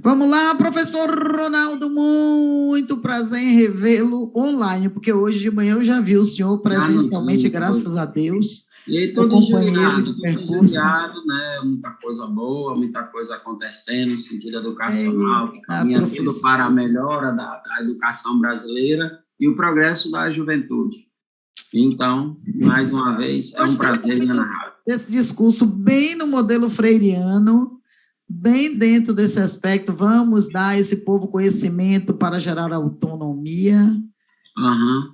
Vamos lá, professor Ronaldo, muito prazer em revê-lo online, porque hoje de manhã eu já vi o senhor presencialmente, graças a Deus, E aí, meu todo companheiro de engenhado, percurso. né? Muita coisa boa, muita coisa acontecendo no sentido educacional, que caminha tudo professor. para a melhora da educação brasileira e o progresso da juventude. Então, mais uma vez, é um prazer em narrar. Esse discurso bem no modelo freiriano, bem dentro desse aspecto, vamos dar a esse povo conhecimento para gerar autonomia. Uhum.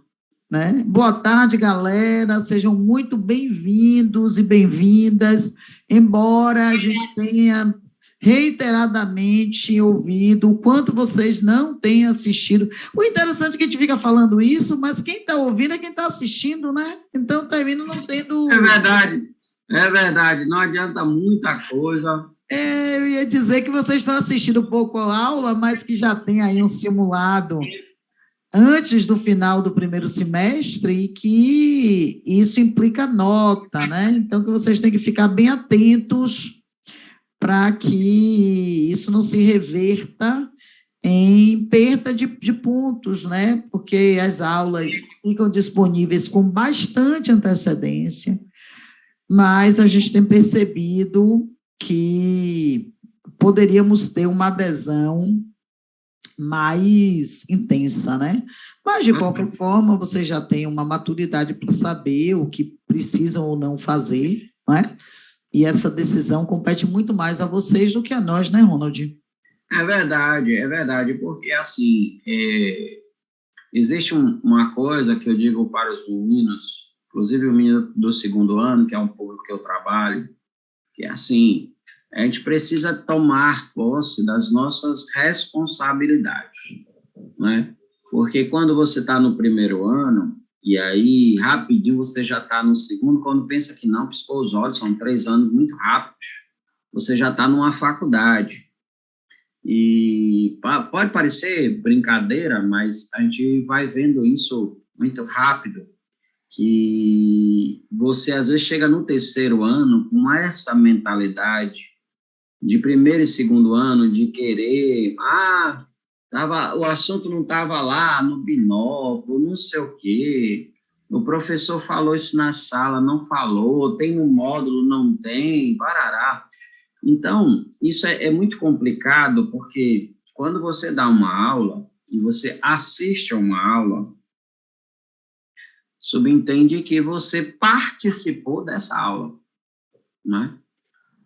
Né? Boa tarde, galera, sejam muito bem-vindos e bem-vindas, embora a gente tenha reiteradamente ouvido o quanto vocês não têm assistido. O interessante é que a gente fica falando isso, mas quem está ouvindo é quem está assistindo, né? Então termina não tendo... É verdade, não adianta muita coisa. Eu ia dizer que vocês estão assistindo pouco a aula, mas que já tem aí um simulado antes do final do primeiro semestre e que isso implica nota, né? Então, que vocês têm que ficar bem atentos para que isso não se reverta em perda de pontos, né? Porque as aulas ficam disponíveis com bastante antecedência, mas a gente tem percebido que poderíamos ter uma adesão mais intensa, né? Mas, de qualquer forma, você já tem uma maturidade para saber o que precisam ou não fazer, não é? E essa decisão compete muito mais a vocês do que a nós, né, Ronald? É verdade, porque, assim, existe uma coisa que eu digo para os meninos, inclusive o menino do segundo ano, que é um público que eu trabalho, que é assim, a gente precisa tomar posse das nossas responsabilidades, né? Porque quando você está no primeiro ano, e aí rapidinho você já está no segundo, quando pensa que não, piscou os olhos, são 3 anos muito rápidos, você já está numa faculdade. E pode parecer brincadeira, mas a gente vai vendo isso muito rápido, que você às vezes chega no terceiro ano com essa mentalidade de primeiro e segundo ano, de querer, o assunto não estava lá no binóculo, não sei o quê, o professor falou isso na sala, não falou, tem no módulo, não tem, parará. Então, isso é muito complicado, porque quando você dá uma aula e você assiste a uma aula, subentende que você participou dessa aula, né?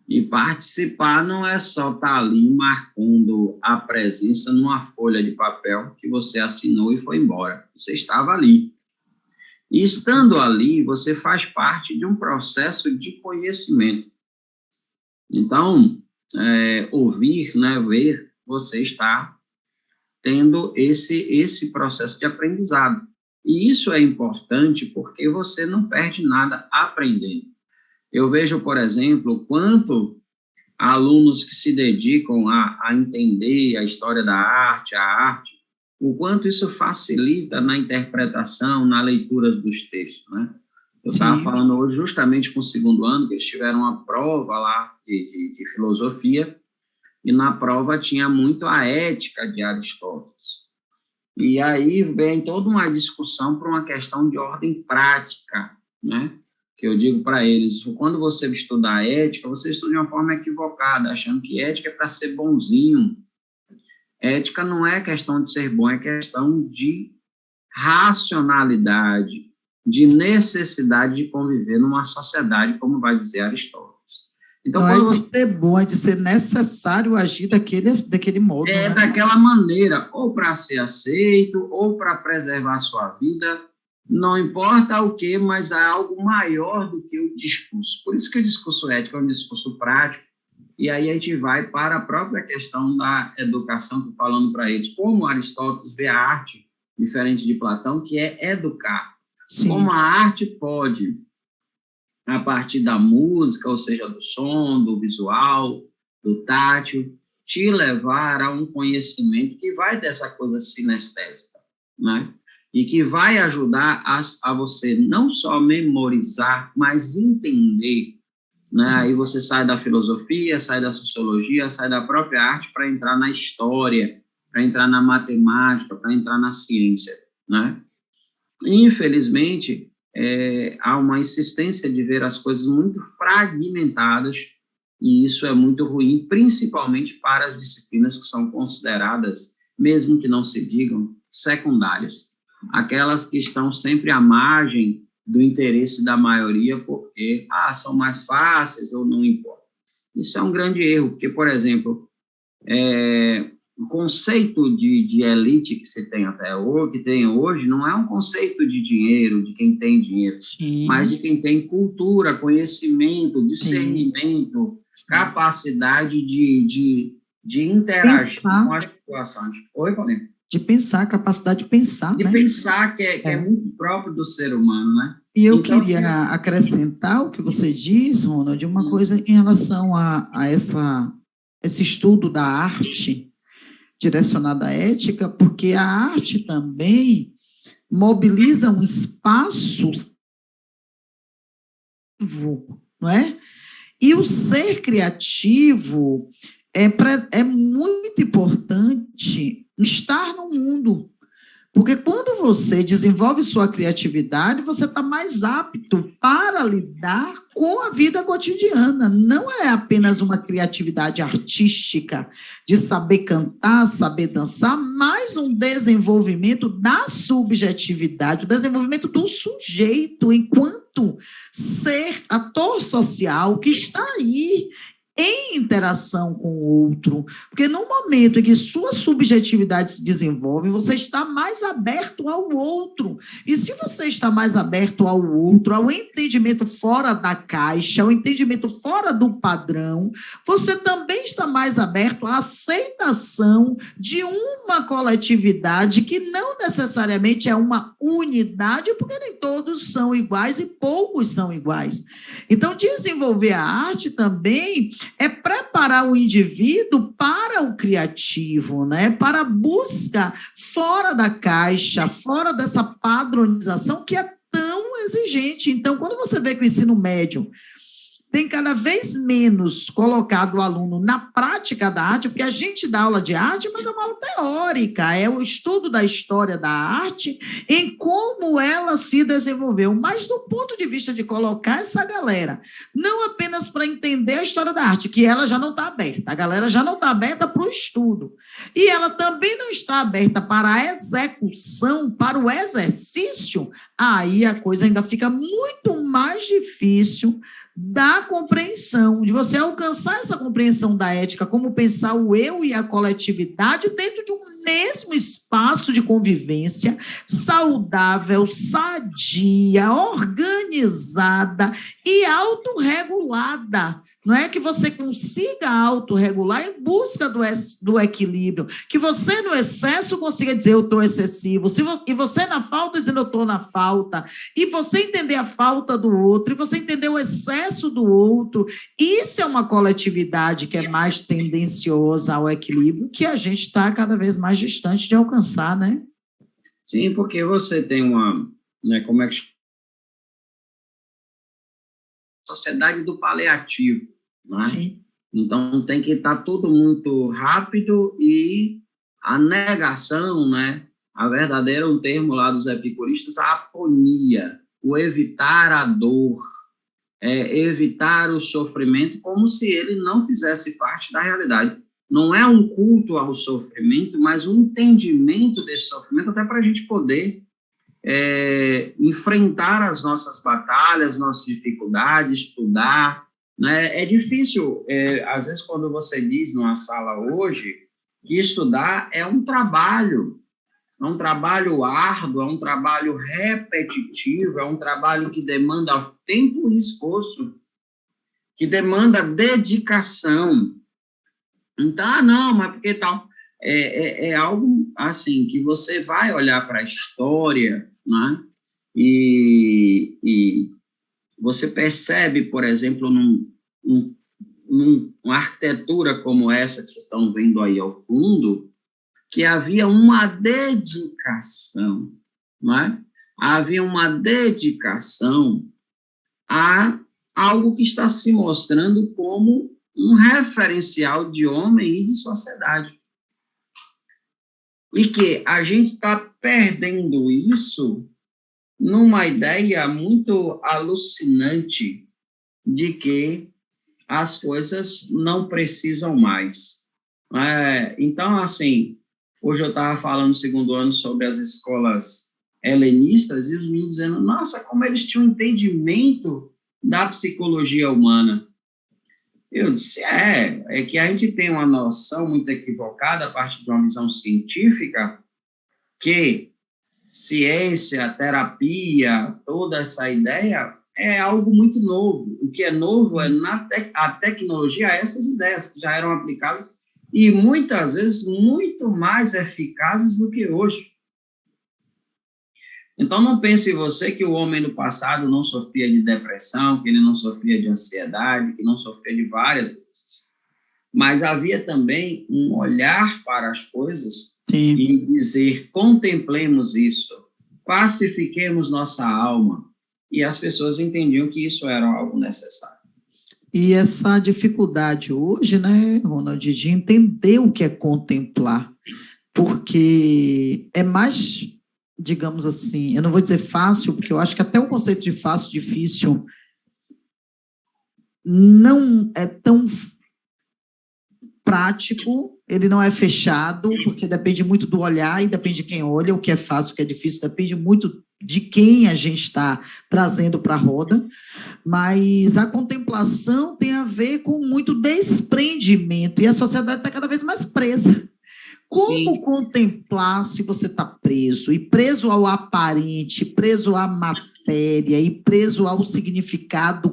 E participar não é só estar ali marcando a presença numa folha de papel que você assinou e foi embora. Você estava ali. E estando ali, você faz parte de um processo de conhecimento. Então, ouvir, né, ver, você está tendo esse processo de aprendizado. E isso é importante porque você não perde nada aprendendo. Eu vejo, por exemplo, quanto alunos que se dedicam a entender a história da arte, a arte, o quanto isso facilita na interpretação, na leitura dos textos, né? Eu estava falando hoje justamente com o segundo ano, que eles tiveram uma prova lá de filosofia, e na prova tinha muito a ética de Aristóteles. E aí vem toda uma discussão para uma questão de ordem prática, né? Que eu digo para eles, quando você estudar ética, você estuda de uma forma equivocada, achando que ética é para ser bonzinho. Ética não é questão de ser bom, é questão de racionalidade, de necessidade de conviver numa sociedade, como vai dizer Aristóteles. Então, não é de ser bom, é de ser necessário agir daquele modo. Né? Daquela maneira, ou para ser aceito, ou para preservar sua vida, não importa o que, mas há algo maior do que o discurso. Por isso que o discurso ético é um discurso prático, e aí a gente vai para a própria questão da educação, falando para eles, como Aristóteles vê a arte, diferente de Platão, que é educar. Sim. Como a arte pode, a partir da música, ou seja, do som, do visual, do tátil, te levar a um conhecimento que vai dessa coisa sinestésica, né? E que vai ajudar a você não só memorizar, mas entender né? Aí você sai da filosofia, sai da sociologia, sai da própria arte para entrar na história, para entrar na matemática, para entrar na ciência, né? Infelizmente, há uma insistência de ver as coisas muito fragmentadas, e isso é muito ruim, principalmente para as disciplinas que são consideradas, mesmo que não se digam, secundárias. Aquelas que estão sempre à margem do interesse da maioria, porque são mais fáceis ou não importa. Isso é um grande erro, porque, por exemplo, o conceito de elite que se tem até hoje, que tem hoje, não é um conceito de dinheiro, de quem tem dinheiro, Sim. mas de quem tem cultura, conhecimento, discernimento, sim, capacidade de interagir com as situações. Oi, Paulinho? De pensar, capacidade de pensar, de né? pensar, que é muito próprio do ser humano, né? E eu queria acrescentar o que você diz, Ronald, uma coisa em relação a esse estudo da arte direcionada à ética, porque a arte também mobiliza um espaço, não é? E o ser criativo é muito importante estar no mundo, porque quando você desenvolve sua criatividade, você está mais apto para lidar com a vida cotidiana. Não é apenas uma criatividade artística de saber cantar, saber dançar, mas um desenvolvimento da subjetividade, o desenvolvimento do sujeito enquanto ser ator social que está aí em interação com o outro, porque no momento em que sua subjetividade se desenvolve, você está mais aberto ao outro, e se você está mais aberto ao outro, ao entendimento fora da caixa, ao entendimento fora do padrão, você também está mais aberto à aceitação de uma coletividade que não necessariamente é uma unidade, porque nem todos são iguais e poucos são iguais. Então, desenvolver a arte também é preparar o indivíduo para o criativo, né? Para a busca fora da caixa, fora dessa padronização que é tão exigente. Então, quando você vê que o ensino médio tem cada vez menos colocado o aluno na prática da arte, porque a gente dá aula de arte, mas é uma aula teórica, é o estudo da história da arte, em como ela se desenvolveu, mas do ponto de vista de colocar essa galera, não apenas para entender a história da arte, que ela já não está aberta, a galera já não está aberta para o estudo, e ela também não está aberta para a execução, para o exercício, aí a coisa ainda fica muito mais difícil da compreensão, de você alcançar essa compreensão da ética, como pensar o eu e a coletividade dentro de um mesmo espaço de convivência saudável, sadia, organizada e autorregulada. Não é que você consiga autorregular em busca do equilíbrio, que você no excesso consiga dizer eu estou excessivo, e você na falta dizendo eu estou na falta, e você entender a falta do outro, e você entender o excesso do outro. Isso é uma coletividade que é mais tendenciosa ao equilíbrio, que a gente está cada vez mais distante de alcançar, né? Sim, porque você tem uma, né, como é que sociedade do paliativo, né? Sim. Então tem que estar tudo muito rápido, e a negação, né? A verdadeira, um termo lá dos epicuristas, a aponia, o evitar a dor, evitar o sofrimento, como se ele não fizesse parte da realidade. Não é um culto ao sofrimento, mas um entendimento desse sofrimento, até para a gente poder enfrentar as nossas batalhas, nossas dificuldades, estudar, né? É difícil, às vezes, quando você diz numa sala hoje que estudar é um trabalho árduo, é um trabalho repetitivo, é um trabalho que demanda tempo e esforço, que demanda dedicação. Então, não, mas por que tal? É algo assim, que você vai olhar para a história, né? E você percebe, por exemplo, numa arquitetura como essa que vocês estão vendo aí ao fundo, que havia uma dedicação, não é? Havia uma dedicação a algo que está se mostrando como um referencial de homem e de sociedade. E que a gente está perdendo isso numa ideia muito alucinante de que as coisas não precisam mais. Então, assim, hoje eu estava falando no segundo ano sobre as escolas helenistas e os meninos dizendo, nossa, como eles tinham um entendimento da psicologia humana. Eu disse, é que a gente tem uma noção muito equivocada a partir de uma visão científica que ciência, terapia, toda essa ideia é algo muito novo. O que é novo é a tecnologia, essas ideias que já eram aplicadas e muitas vezes muito mais eficazes do que hoje. Então, não pense você que o homem do passado não sofria de depressão, que ele não sofria de ansiedade, que não sofria de várias coisas. Mas havia também um olhar para as coisas Sim. E dizer, contemplemos isso, pacifiquemos nossa alma. E as pessoas entendiam que isso era algo necessário. E essa dificuldade hoje, né, Ronald, de entender o que é contemplar, porque é mais, digamos assim, eu não vou dizer fácil, porque eu acho que até o conceito de fácil, difícil, não é tão prático, ele não é fechado, porque depende muito do olhar e depende de quem olha, o que é fácil, o que é difícil, depende muito de quem a gente está trazendo para a roda, mas a contemplação tem a ver com muito desprendimento, e a sociedade está cada vez mais presa. Como contemplar se você está preso, e preso ao aparente, preso à matéria, e preso ao significado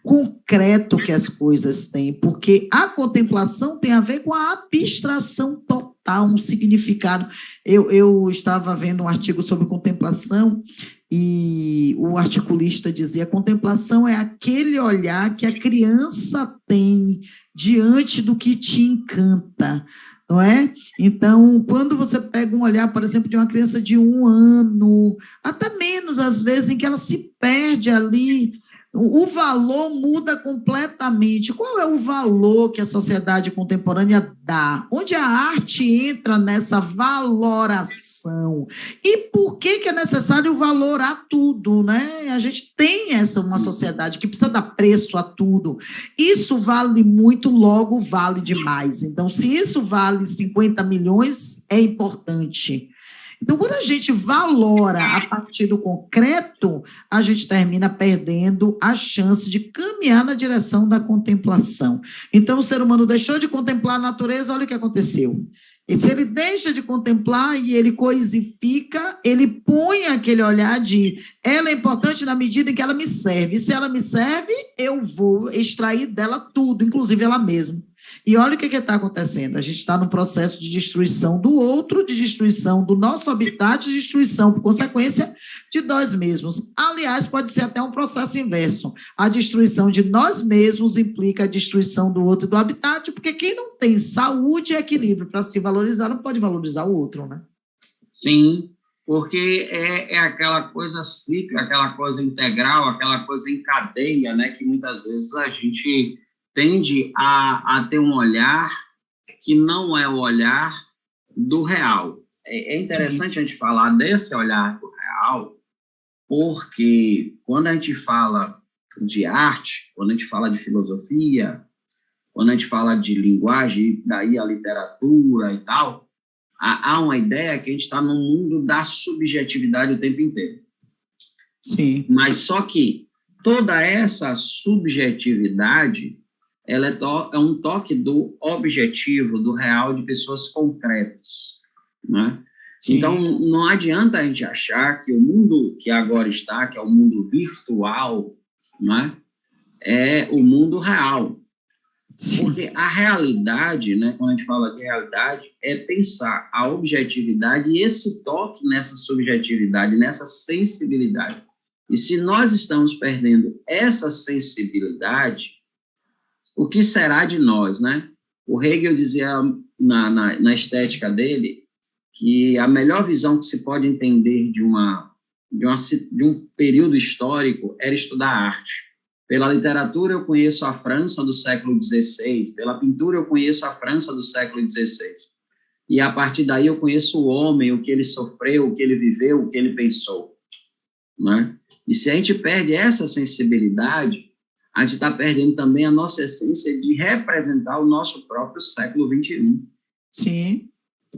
concreto que as coisas têm? Porque a contemplação tem a ver com a abstração total, um significado. Eu estava vendo um artigo sobre contemplação, e o articulista dizia: a contemplação é aquele olhar que a criança tem diante do que te encanta, não é? Então, quando você pega um olhar, por exemplo, de uma criança de 1 ano, até menos às vezes, em que ela se perde ali, o valor muda completamente. Qual é o valor que a sociedade contemporânea dá? Onde a arte entra nessa valoração? E por que é necessário valorar tudo, né? A gente tem uma sociedade que precisa dar preço a tudo. Isso vale muito, logo vale demais. Então, se isso vale 50 milhões, é importante. Então, quando a gente valora a partir do concreto, a gente termina perdendo a chance de caminhar na direção da contemplação. Então, o ser humano deixou de contemplar a natureza, olha o que aconteceu. E se ele deixa de contemplar e ele coisifica, ele põe aquele olhar de ela é importante na medida em que ela me serve. E se ela me serve, eu vou extrair dela tudo, inclusive ela mesma. E olha o que está acontecendo. A gente está num processo de destruição do outro, de destruição do nosso habitat, de destruição, por consequência, de nós mesmos. Aliás, pode ser até um processo inverso. A destruição de nós mesmos implica a destruição do outro e do habitat, porque quem não tem saúde e equilíbrio para se valorizar, não pode valorizar o outro, né? Sim, porque é aquela coisa cíclica, aquela coisa integral, aquela coisa em cadeia, né, que muitas vezes a gente tende a ter um olhar que não é o olhar do real. É interessante a gente falar desse olhar do real, porque quando a gente fala de arte, quando a gente fala de filosofia, quando a gente fala de linguagem, daí a literatura e tal, há uma ideia que a gente está no mundo da subjetividade o tempo inteiro. Sim. Mas só que toda essa subjetividade ela é um toque do objetivo, do real, de pessoas concretas, né? Então, não adianta a gente achar que o mundo que agora está, que é o mundo virtual, né, é o mundo real. Porque a realidade, né, quando a gente fala de realidade, é pensar a objetividade e esse toque nessa subjetividade, nessa sensibilidade. E se nós estamos perdendo essa sensibilidade, o que será de nós, né? O Hegel dizia na estética dele que a melhor visão que se pode entender de um período histórico era estudar arte. Pela literatura, eu conheço a França do século XVI. Pela pintura, eu conheço a França do século XVI. E, a partir daí, eu conheço o homem, o que ele sofreu, o que ele viveu, o que ele pensou, né? E se a gente perde essa sensibilidade, a gente está perdendo também a nossa essência de representar o nosso próprio século XXI. Sim.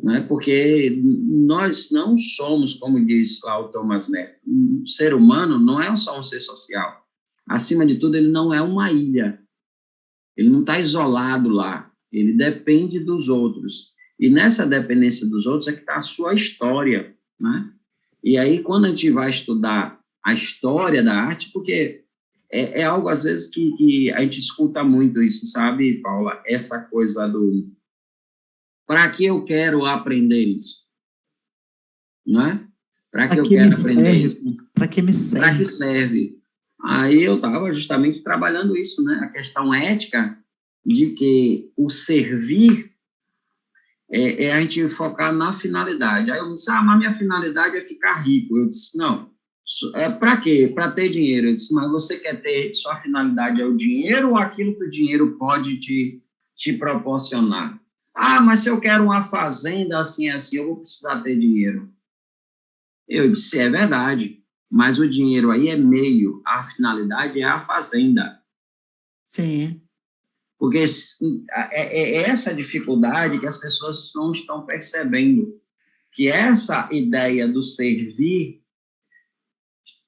Né? Porque nós não somos, como diz lá o Thomas Merton, um ser humano não é só um ser social. Acima de tudo, ele não é uma ilha. Ele não está isolado lá. Ele depende dos outros. E nessa dependência dos outros é que está a sua história, né? E aí, quando a gente vai estudar a história da arte, porque é algo, às vezes, que a gente escuta muito isso, sabe, Paula? Essa coisa do... Para que eu quero aprender isso? Não é? Para que eu quero aprender isso? Para que me serve? Para que serve? Aí eu estava justamente trabalhando isso, né? A questão ética de que o servir é a gente focar na finalidade. Aí eu disse, mas minha finalidade é ficar rico. Eu disse, não, para quê? Para ter dinheiro. Eu disse, mas você quer ter, sua finalidade é o dinheiro ou aquilo que o dinheiro pode te proporcionar? Mas se eu quero uma fazenda assim, eu vou precisar ter dinheiro. Eu disse, é verdade, mas o dinheiro aí é meio, a finalidade é a fazenda. Sim. Porque é essa dificuldade que as pessoas não estão percebendo, que essa ideia do servir,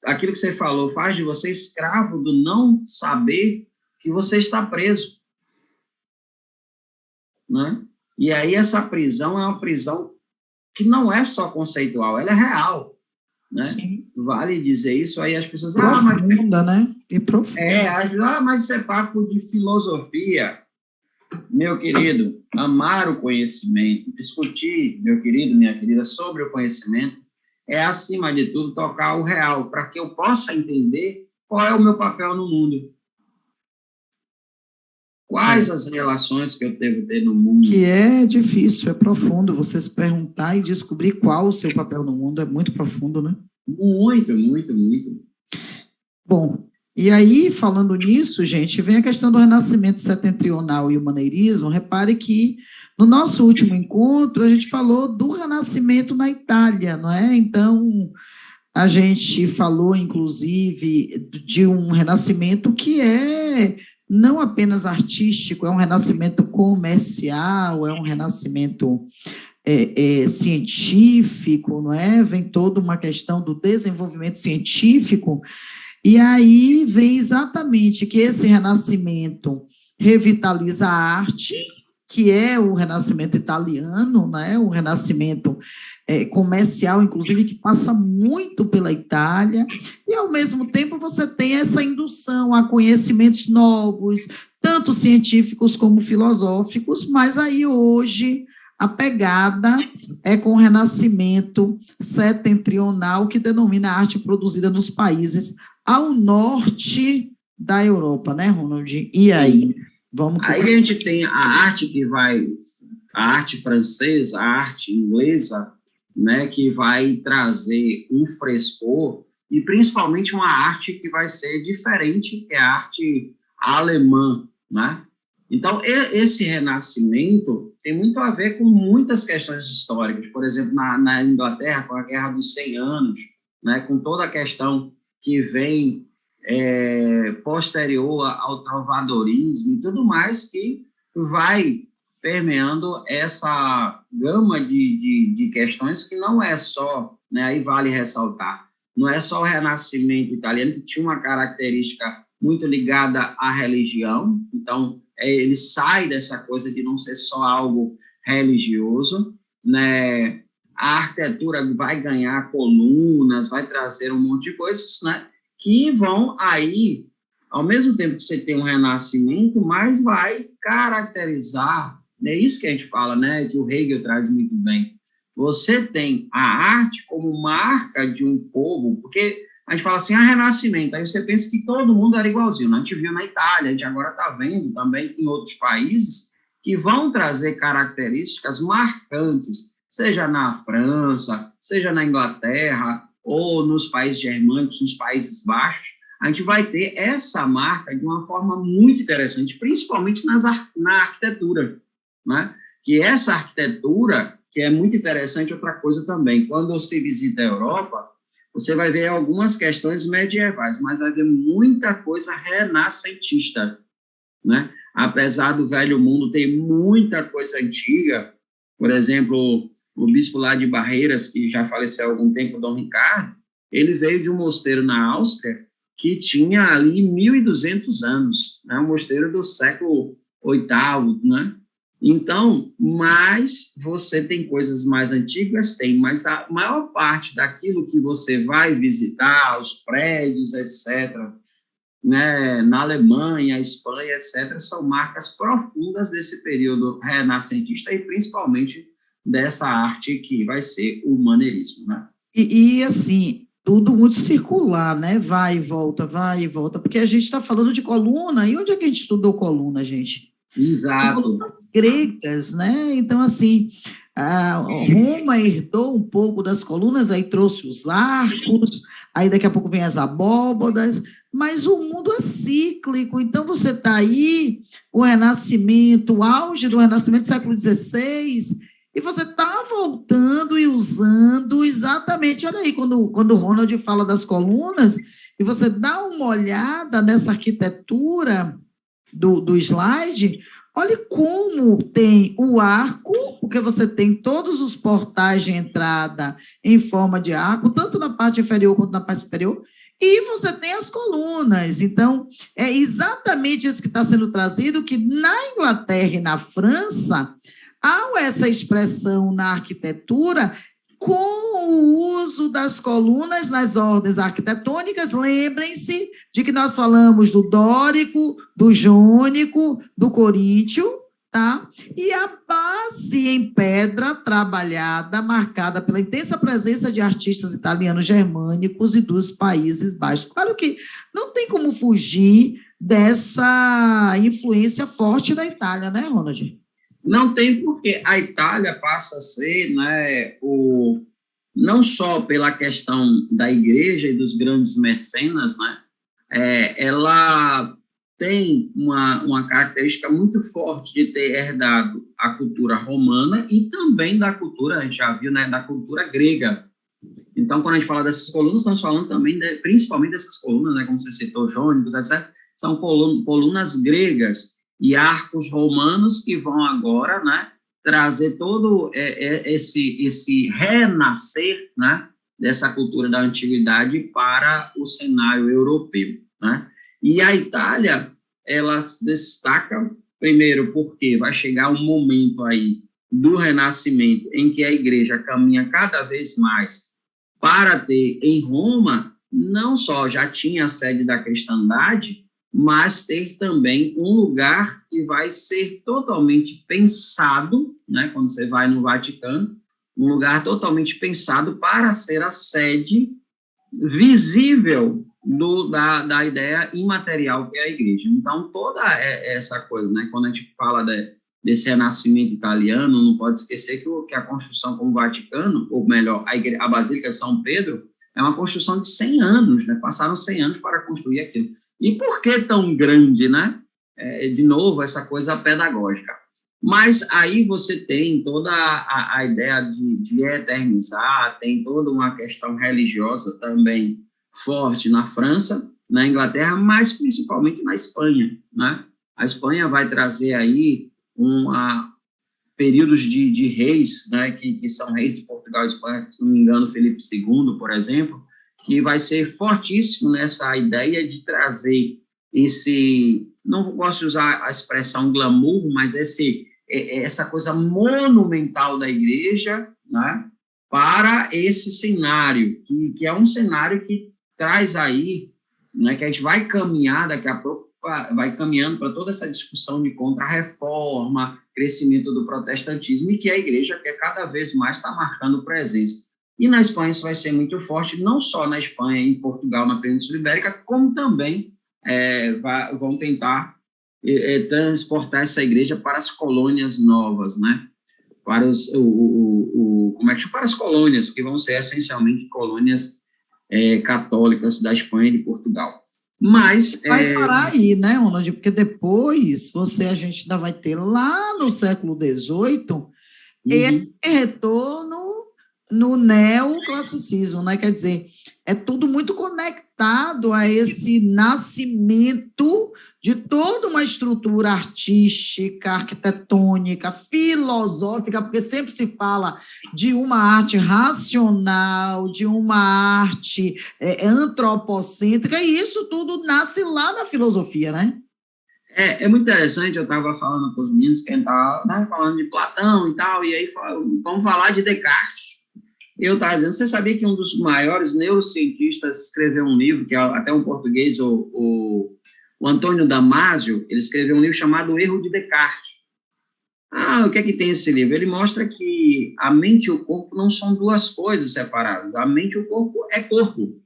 aquilo que você falou, faz de você escravo do não saber que você está preso, né? E aí essa prisão é uma prisão que não é só conceitual, ela é real, né? Sim. Vale dizer isso, aí as pessoas... Profunda, né? E profunda. Mas isso é papo de filosofia. Meu querido, amar o conhecimento, discutir, meu querido, minha querida, sobre o conhecimento, é, acima de tudo, tocar o real, para que eu possa entender qual é o meu papel no mundo. Quais as relações que eu devo ter no mundo? Que é difícil, é profundo. Você se perguntar e descobrir qual o seu papel no mundo é muito profundo, né? Muito, muito, muito. Bom, e aí, falando nisso, gente, vem a questão do renascimento setentrional e o maneirismo. Repare que no nosso último encontro a gente falou do renascimento na Itália, não é? Então, a gente falou, inclusive, de um renascimento que é não apenas artístico, é um renascimento comercial, é um renascimento científico, não é? Vem toda uma questão do desenvolvimento científico, e aí vem exatamente que esse renascimento revitaliza a arte, que é o renascimento italiano, né? O renascimento comercial, inclusive, que passa muito pela Itália, e, ao mesmo tempo, você tem essa indução a conhecimentos novos, tanto científicos como filosóficos, mas aí, hoje, a pegada é com o renascimento setentrional, que denomina a arte produzida nos países ao norte da Europa, né, Ronald? E aí? Aí a gente tem a arte a arte francesa, a arte inglesa, né, que vai trazer um frescor e principalmente uma arte que vai ser diferente, que é a arte alemã, né? Então, esse renascimento tem muito a ver com muitas questões históricas, por exemplo, na Inglaterra, com a Guerra dos 100 Anos, né, com toda a questão que vem posterior ao trovadorismo e tudo mais, que vai permeando essa gama de questões que não é só, né, aí vale ressaltar, não é só o renascimento italiano, que tinha uma característica muito ligada à religião, então ele sai dessa coisa de não ser só algo religioso, né? A arquitetura vai ganhar colunas, vai trazer um monte de coisas, né, que vão aí, ao mesmo tempo que você tem um renascimento, mas vai caracterizar, é isso que a gente fala, né, que o Hegel traz muito bem. Você tem a arte como marca de um povo, porque a gente fala assim, renascimento, aí você pensa que todo mundo era igualzinho, né? A gente viu na Itália, a gente agora está vendo também em outros países que vão trazer características marcantes, seja na França, seja na Inglaterra, ou nos países germânicos, nos Países Baixos, a gente vai ter essa marca de uma forma muito interessante, principalmente na arquitetura, né? Que essa arquitetura, que é muito interessante, outra coisa também, quando você visita a Europa, você vai ver algumas questões medievais, mas vai ver muita coisa renascentista, né? Apesar do Velho Mundo ter muita coisa antiga, por exemplo, o bispo lá de Barreiras, que já faleceu há algum tempo, Dom Ricardo, ele veio de um mosteiro na Áustria que tinha ali 1.200 anos, né? Um mosteiro do século VIII, né? Então, mas você tem coisas mais antigas, tem, mas a maior parte daquilo que você vai visitar, os prédios, etc., né, na Alemanha, Espanha, etc., são marcas profundas desse período renascentista e principalmente dessa arte que vai ser o maneirismo, né? Assim, tudo muito circular, né? Vai e volta, porque a gente está falando de coluna, e onde é que a gente estudou coluna, gente? Exato. Colunas gregas, né? Então, assim, Roma herdou um pouco das colunas, aí trouxe os arcos, aí daqui a pouco vem as abóbadas, mas o mundo é cíclico, então você está aí, o Renascimento, o auge do Renascimento, século XVI, e você está voltando e usando exatamente, olha aí, quando o Ronald fala das colunas, e você dá uma olhada nessa arquitetura do slide, olhe como tem o arco, porque você tem todos os portais de entrada em forma de arco, tanto na parte inferior quanto na parte superior, e você tem as colunas. Então, é exatamente isso que está sendo trazido, que na Inglaterra e na França, há essa expressão na arquitetura com o uso das colunas nas ordens arquitetônicas. Lembrem-se de que nós falamos do dórico, do jônico, do coríntio, tá? E a base em pedra trabalhada, marcada pela intensa presença de artistas italianos, germânicos e dos Países Baixos. Claro que não tem como fugir dessa influência forte da Itália, né, Ronald? Não tem, porque a Itália passa a ser, né, não só pela questão da igreja e dos grandes mecenas, né, ela tem uma característica muito forte de ter herdado a cultura romana e também da cultura, a gente já viu, né, da cultura grega. Então, quando a gente fala dessas colunas, estamos falando também, principalmente dessas colunas, né, como você citou, jônicos, etc., são colunas gregas e arcos romanos que vão agora, né, trazer todo esse renascer, né, dessa cultura da antiguidade para o cenário europeu, né? E a Itália, ela se destaca, primeiro, porque vai chegar um momento aí do Renascimento em que a igreja caminha cada vez mais para ter em Roma, não só já tinha a sede da cristandade, mas ter também um lugar que vai ser totalmente pensado, né, quando você vai no Vaticano, um lugar totalmente pensado para ser a sede visível da ideia imaterial que é a igreja. Então, toda essa coisa, né, quando a gente fala desse renascimento italiano, não pode esquecer que a construção como Vaticano, ou melhor, a Basílica de São Pedro, é uma construção de 100 anos, né, passaram 100 anos para construir aquilo. E por que tão grande, né? De novo, essa coisa pedagógica. Mas aí você tem toda a ideia de eternizar, tem toda uma questão religiosa também forte na França, na Inglaterra, mas principalmente na Espanha, né? A Espanha vai trazer aí períodos de reis, né? Que são reis de Portugal e Espanha, se não me engano, Felipe II, por exemplo, que vai ser fortíssimo nessa ideia de trazer não gosto de usar a expressão glamour, mas essa coisa monumental da igreja, né, para esse cenário, que é um cenário que traz aí, né, que a gente vai caminhar daqui a pouco, vai caminhando para toda essa discussão de contra-reforma, crescimento do protestantismo, e que a igreja quer cada vez mais estar marcando presença. E na Espanha isso vai ser muito forte, não só na Espanha, em Portugal, na Península Ibérica, como também vão tentar transportar essa igreja para as colônias novas, né? Para para as colônias, que vão ser essencialmente colônias católicas da Espanha e de Portugal. Mas... Vai parar aí, né, Ronald? Porque depois a gente ainda vai ter lá no século XVIII retorno no neoclassicismo, né? Quer dizer, é tudo muito conectado a esse nascimento de toda uma estrutura artística, arquitetônica, filosófica, porque sempre se fala de uma arte racional, de uma arte antropocêntrica, e isso tudo nasce lá na filosofia, né? É muito interessante, eu estava falando com os meninos que a gente estava falando de Platão e tal, e aí vamos falar de Descartes. Eu estava dizendo, você sabia que um dos maiores neurocientistas escreveu um livro, que é até um português, o Antônio Damasio, ele escreveu um livro chamado O Erro de Descartes. O que é que tem esse livro? Ele mostra que a mente e o corpo não são duas coisas separadas. A mente e o corpo é corpo.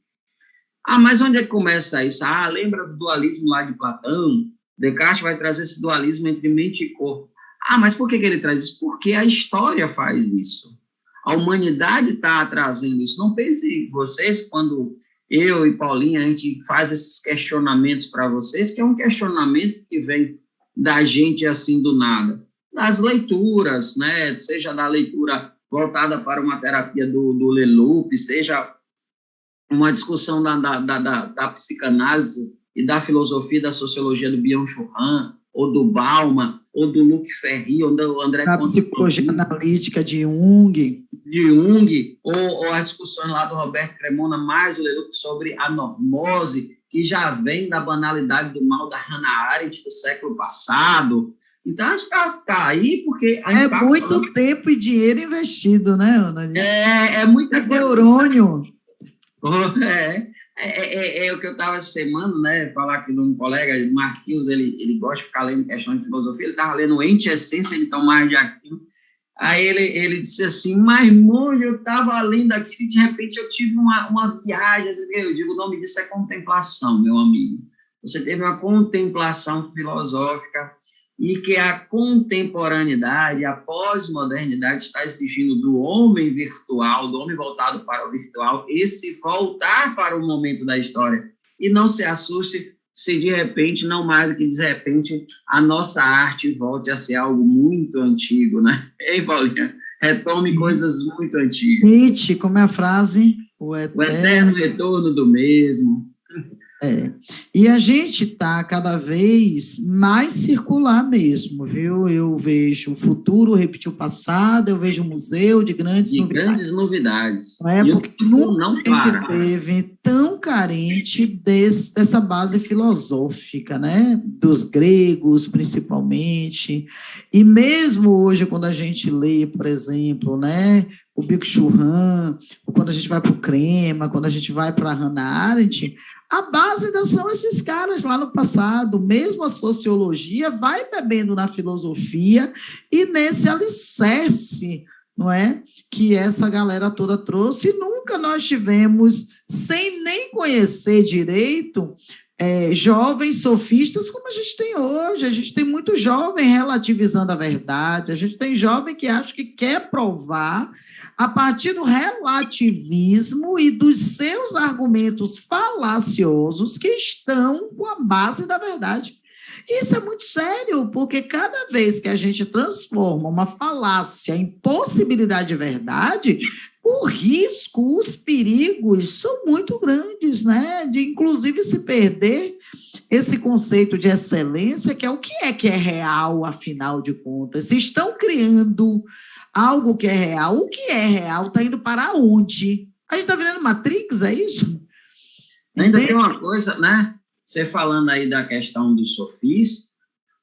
Mas onde é que começa isso? Lembra do dualismo lá de Platão? Descartes vai trazer esse dualismo entre mente e corpo. Mas por que ele traz isso? Porque a história faz isso. A humanidade está trazendo isso. Não pense vocês, quando eu e Paulinha, a gente faz esses questionamentos para vocês, que é um questionamento que vem da gente assim do nada. Das leituras, né? Seja da leitura voltada para uma terapia do Leloup, seja uma discussão da psicanálise e da filosofia e da sociologia do Byung-Chul Han, ou do Bauman, ou do Luc Ferry, ou do André Conte. A psicologia analítica de Jung. Ou as discussões lá do Roberto Cremona, mais o Leloup, sobre a normose, que já vem da banalidade do mal da Hannah Arendt do século passado. Então, a gente está aí porque... muito tempo e dinheiro investido, né, Ana? É muita coisa. Neurônio. É o que eu estava essa semana, né, falar aqui de um colega, Marquinhos, ele gosta de ficar lendo questões de filosofia, ele estava lendo Ente Essência de Tomás de Aquino, aí ele disse assim, mas, monge, eu estava lendo aquilo e de repente eu tive uma viagem, eu digo, o nome disso é contemplação, meu amigo, você teve uma contemplação filosófica, e que a contemporaneidade, a pós-modernidade está exigindo do homem virtual, do homem voltado para o virtual, esse voltar para o momento da história. E não se assuste se de repente, não mais do que de repente, a nossa arte volte a ser algo muito antigo, né? Ei, Paulinha, retome coisas muito antigas. Nietzsche, como é a frase? O eterno retorno do mesmo. E a gente está cada vez mais circular mesmo, viu? Eu vejo o futuro repetir o passado, eu vejo um museu de grandes novidades. Porque nunca a gente teve tão carente dessa base filosófica, né? Dos gregos, principalmente. E mesmo hoje, quando a gente lê, por exemplo, né? O Byung-Chul Han, quando a gente vai para o Crema, quando a gente vai para a Hannah Arendt, a base ainda são esses caras lá no passado, mesmo a sociologia vai bebendo na filosofia e nesse alicerce, não é? Que essa galera toda trouxe, e nunca nós tivemos, sem nem conhecer direito, jovens sofistas como a gente tem hoje. A gente tem muito jovem relativizando a verdade, a gente tem jovem que acha que quer provar a partir do relativismo e dos seus argumentos falaciosos que estão com a base da verdade. Isso é muito sério, porque cada vez que a gente transforma uma falácia em possibilidade de verdade, o risco, os perigos são muito grandes, né? De inclusive se perder esse conceito de excelência, que é real, afinal de contas. Se estão criando algo que é real, o que é real está indo para onde? A gente está virando Matrix, é isso? Ainda tem uma coisa, né? Você falando aí da questão do sofista,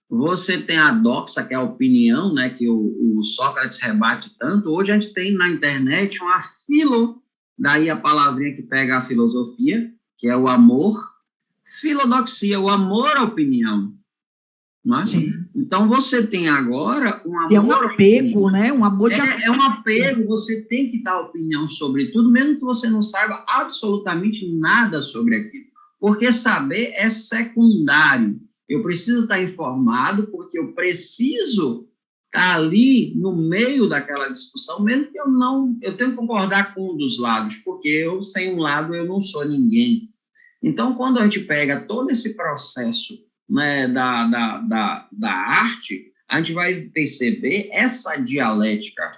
você tem a doxa, que é a opinião, né, que o Sócrates rebate tanto. Hoje a gente tem na internet uma daí a palavrinha que pega a filosofia, que é o amor, filodoxia, o amor à opinião. Não é? Sim. Então você tem agora um amor. É um apego, né? Um amor de é um apego, você tem que dar opinião sobre tudo, mesmo que você não saiba absolutamente nada sobre aquilo. Porque saber é secundário. Eu preciso estar informado, porque eu preciso estar ali no meio daquela discussão, mesmo que eu tenho que concordar com um dos lados, porque eu, sem um lado, eu não sou ninguém. Então, quando a gente pega todo esse processo, né, da arte, a gente vai perceber essa dialética.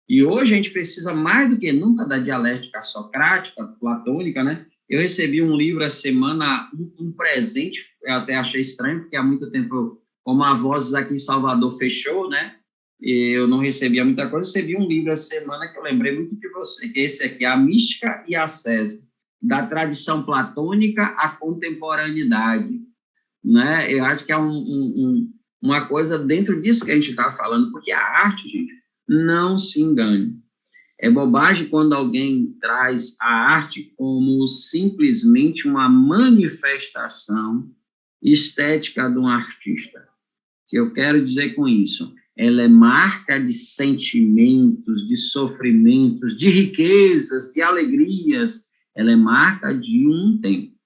E hoje a gente precisa mais do que nunca da dialética socrática, platônica, né? Eu recebi um livro essa semana, um presente, eu até achei estranho, porque há muito tempo, como a Vozes aqui em Salvador fechou, né? E eu não recebia muita coisa, recebi um livro essa semana que eu lembrei muito de você, que é esse aqui, A Mística e a Ascese, da tradição platônica à contemporaneidade, né? Eu acho que é uma coisa dentro disso que a gente está falando, porque a arte, gente, não se engane. É bobagem quando alguém traz a arte como simplesmente uma manifestação estética de um artista. O que eu quero dizer com isso? Ela é marca de sentimentos, de sofrimentos, de riquezas, de alegrias. Ela é marca de um tempo.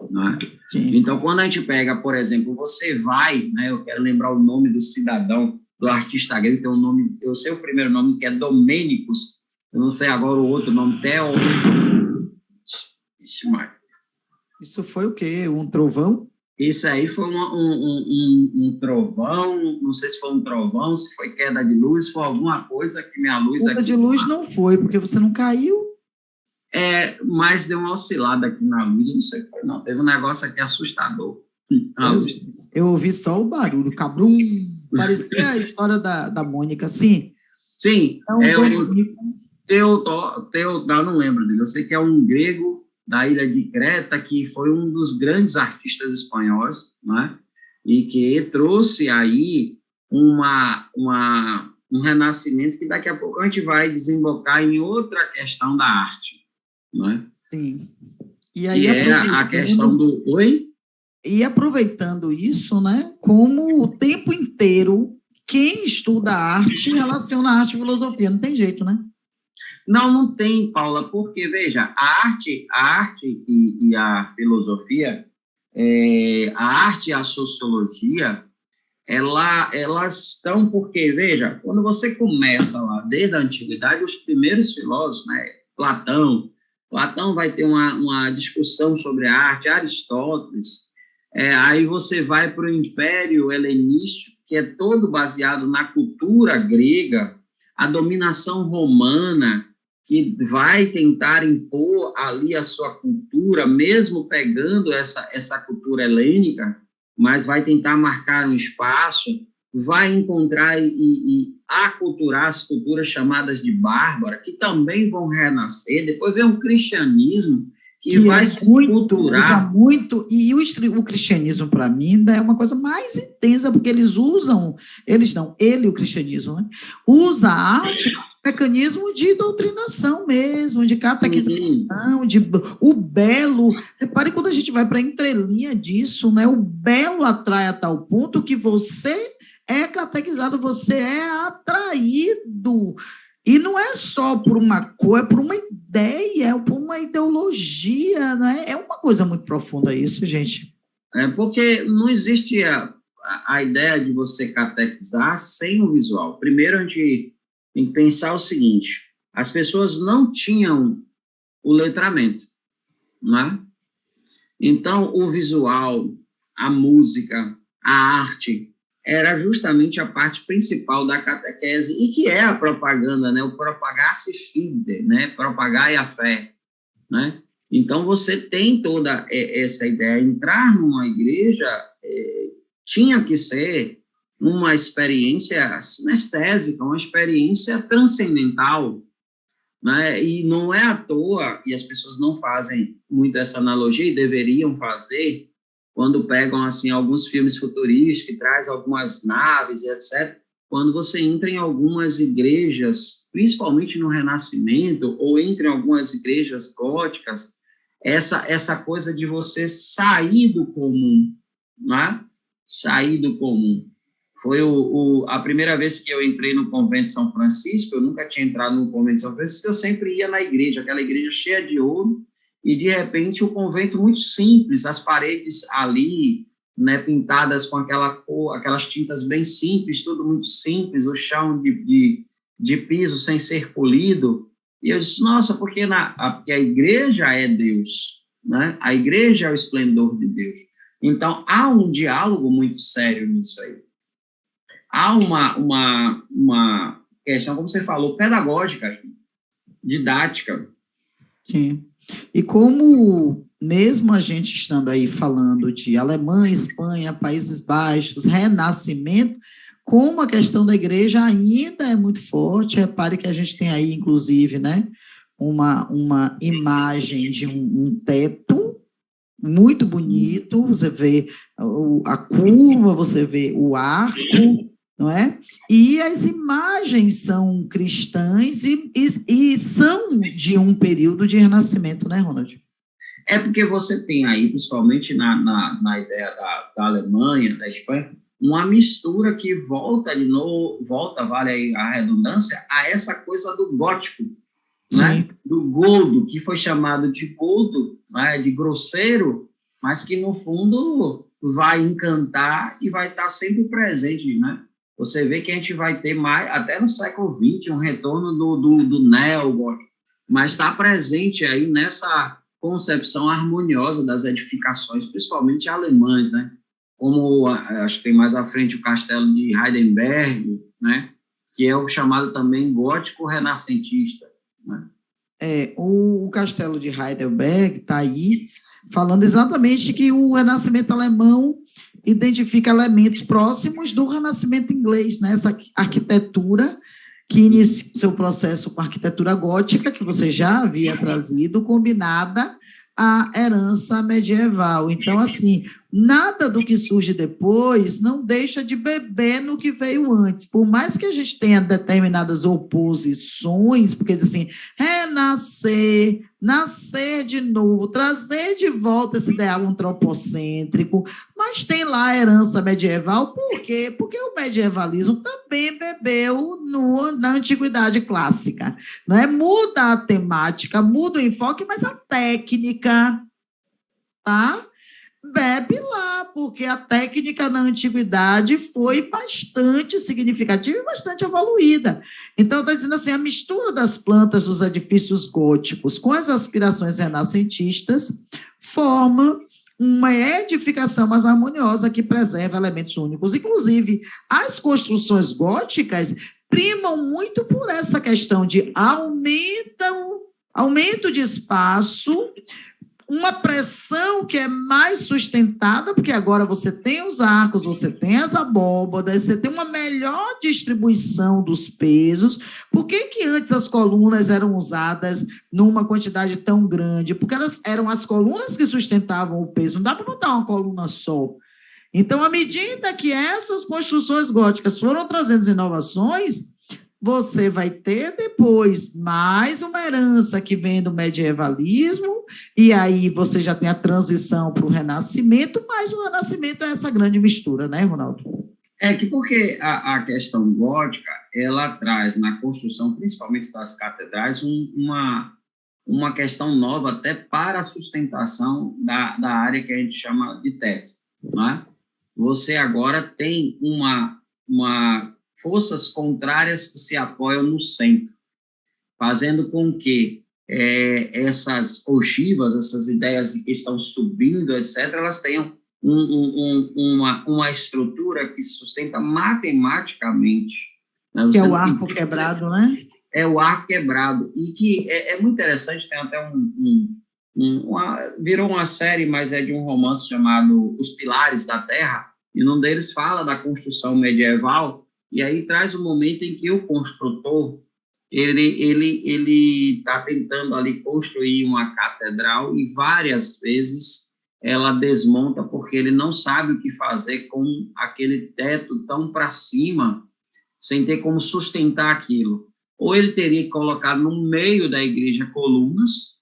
Né? Então, quando a gente pega, por exemplo, você vai, né, eu quero lembrar o nome do cidadão, do artista grego, tem um nome, eu sei o primeiro nome, que é Domênicos, eu não sei agora o outro nome, Theo. Isso foi o quê? Um trovão? Isso aí foi um trovão, não sei se foi um trovão, se foi queda de luz, foi alguma coisa que minha luz... Queda de luz não foi, porque você não caiu. Mas deu uma oscilada aqui na luz, eu não sei o que foi, não. Teve um negócio aqui assustador. Eu ouvi só o barulho, cabrum, parecia a história da Mônica, sim. Sim, eu não lembro dele, eu sei que é um grego da ilha de Creta, que foi um dos grandes artistas espanhóis, né? E que trouxe aí um renascimento que daqui a pouco a gente vai desembocar em outra questão da arte. Né? Sim. E aí, a questão do... Oi? E aproveitando isso, né, como o tempo inteiro, quem estuda arte relaciona a arte e filosofia, não tem jeito, né? Não tem, Paula, porque, veja, a arte e a filosofia, a arte e a sociologia, elas estão, porque, veja, quando você começa lá, desde a antiguidade, os primeiros filósofos, né, Platão vai ter uma discussão sobre a arte, Aristóteles, aí você vai para o Império Helenístico, que é todo baseado na cultura grega, a dominação romana, que vai tentar impor ali a sua cultura, mesmo pegando essa cultura helênica, mas vai tentar marcar um espaço, vai encontrar e aculturar as culturas chamadas de bárbara, que também vão renascer. Depois vem o cristianismo, que vai se culturar. E o cristianismo, para mim, ainda é uma coisa mais intensa, porque o cristianismo, né, usa a arte como mecanismo de doutrinação mesmo, de catequização, o belo. Repare quando a gente vai para a entrelinha disso, né, o belo atrai a tal ponto que você é catequizado, você é atraído. E não é só por uma coisa, é por uma ideia, é por uma ideologia, né? É uma coisa muito profunda isso, gente. Porque não existe a ideia de você catequizar sem o visual. Primeiro, a gente tem que pensar o seguinte, as pessoas não tinham o letramento, né? Então, o visual, a música, a arte, era justamente a parte principal da catequese, e que é a propaganda, né? O propagar-se fide, né? Propagai a fé, né? Então, você tem toda essa ideia. Entrar numa igreja tinha que ser uma experiência sinestésica, uma experiência transcendental, né? E não é à toa, e as pessoas não fazem muito essa analogia, e deveriam fazer, quando pegam, assim, alguns filmes futurísticos, que traz algumas naves, etc., quando você entra em algumas igrejas, principalmente no Renascimento, ou entra em algumas igrejas góticas, essa coisa de você sair do comum, né? Sair do comum. Foi a primeira vez que eu entrei no convento de São Francisco, eu nunca tinha entrado no convento de São Francisco, eu sempre ia na igreja, aquela igreja cheia de ouro, e, de repente, o convento muito simples, as paredes ali, né, pintadas com aquela cor, aquelas tintas bem simples, tudo muito simples, o chão de piso sem ser polido. E eu disse, nossa, porque a igreja é Deus, né? A igreja é o esplendor de Deus. Então, há um diálogo muito sério nisso aí. Há uma questão, como você falou, pedagógica, didática. Sim. E como, mesmo a gente estando aí falando de Alemanha, Espanha, Países Baixos, Renascimento, como a questão da igreja ainda é muito forte, repare que a gente tem aí, inclusive, né, uma imagem de um teto muito bonito, você vê a curva, você vê o arco, não é? E as imagens são cristãs e são de um período de renascimento, né, Ronald? É porque você tem aí, principalmente na ideia da Alemanha, da Espanha, uma mistura que volta de novo, vale aí a redundância, a essa coisa do gótico, né? Do godo, que foi chamado de godo, né? De grosseiro, mas que no fundo vai encantar e vai estar sempre presente, né? Você vê que a gente vai ter mais, até no século XX, um retorno do neogótico, mas está presente aí nessa concepção harmoniosa das edificações, principalmente alemãs, né? Como acho que tem mais à frente o castelo de Heidelberg, né? Que é o chamado também gótico renascentista, né? O castelo de Heidelberg está aí falando exatamente que o renascimento alemão identifica elementos próximos do renascimento inglês, né? Essa arquitetura que inicia o seu processo com a arquitetura gótica, que você já havia trazido, combinada à herança medieval. Então, assim, nada do que surge depois não deixa de beber no que veio antes. Por mais que a gente tenha determinadas oposições, porque diz assim, renascer, nascer de novo, trazer de volta esse ideal antropocêntrico, mas tem lá a herança medieval, por quê? Porque o medievalismo também bebeu na antiguidade clássica, não é? Muda a temática, muda o enfoque, mas a técnica, tá? Bebe lá, porque a técnica na antiguidade foi bastante significativa e bastante evoluída. Então, está dizendo assim, a mistura das plantas dos edifícios góticos com as aspirações renascentistas forma uma edificação mais harmoniosa que preserva elementos únicos. Inclusive, as construções góticas primam muito por essa questão de aumento de espaço, uma pressão que é mais sustentada, porque agora você tem os arcos, você tem as abóbadas, você tem uma melhor distribuição dos pesos. Por que antes as colunas eram usadas numa quantidade tão grande? Porque eram as colunas que sustentavam o peso, não dá para botar uma coluna só. Então, à medida que essas construções góticas foram trazendo inovações, você vai ter depois mais uma herança que vem do medievalismo, e aí você já tem a transição para o Renascimento, mas o Renascimento é essa grande mistura, né, Ronaldo? É que porque a questão gótica, ela traz na construção, principalmente das catedrais, uma questão nova até para a sustentação da área que a gente chama de teto, né? Você agora tem uma forças contrárias que se apoiam no centro, fazendo com que essas ogivas, essas ideias que estão subindo, etc., elas tenham uma estrutura que se sustenta matematicamente. Né? Que é o arco quebrado, né? É o arco quebrado, e que é muito interessante, tem até virou uma série, mas é de um romance chamado Os Pilares da Terra, e num deles fala da construção medieval, e aí traz um momento em que o construtor, ele está tentando ali construir uma catedral e várias vezes ela desmonta porque ele não sabe o que fazer com aquele teto tão para cima, sem ter como sustentar aquilo. Ou ele teria que colocar no meio da igreja colunas,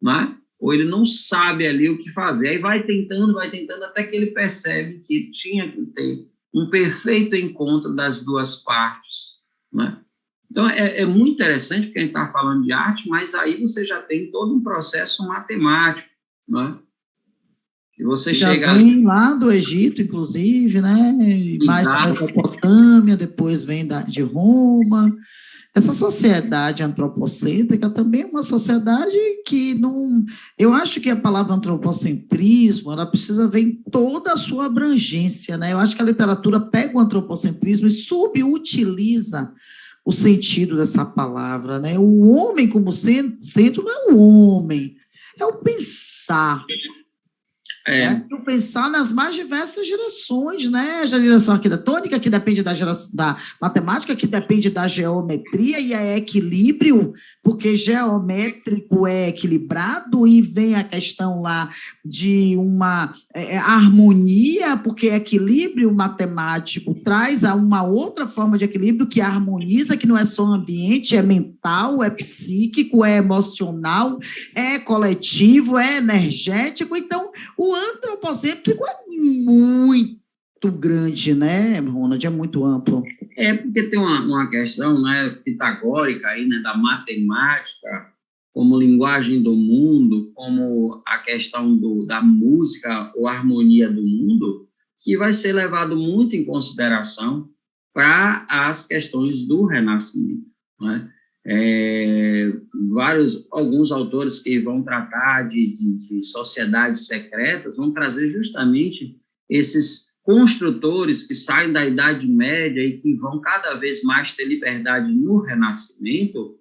né? Ou ele não sabe ali o que fazer. Aí vai tentando, até que ele percebe que tinha que ter um perfeito encontro das duas partes, né? Então, é muito interessante porque a gente está falando de arte, mas aí você já tem todo um processo matemático, né? E você Já chega vem ali. lá do Egito, inclusive, né? Mais da Exato. Mesopotâmia, depois vem de Roma. Essa sociedade antropocêntrica também é uma sociedade que não. Eu acho que a palavra antropocentrismo ela precisa ver em toda a sua abrangência, né? Eu acho que a literatura pega o antropocentrismo e subutiliza o sentido dessa palavra, né? O homem como centro não é o homem, é o pensar, né? É, Eu pensar nas mais diversas direções, né? A direção arquitetônica, que depende da matemática, que depende da geometria, e é equilíbrio, porque geométrico é equilibrado, e vem a questão lá de uma harmonia, porque equilíbrio matemático traz a uma outra forma de equilíbrio que harmoniza, que não é só ambiente, é mental, é psíquico, é emocional, é coletivo, é energético. Então, o antropocêntrico é muito grande, né, Ronald? É muito amplo. porque tem uma questão, né, pitagórica aí, né, da matemática como linguagem do mundo, como a questão da música ou harmonia do mundo, que vai ser levado muito em consideração para as questões do Renascimento, né? Alguns autores que vão tratar de sociedades secretas vão trazer justamente esses construtores que saem da Idade Média e que vão cada vez mais ter liberdade no Renascimento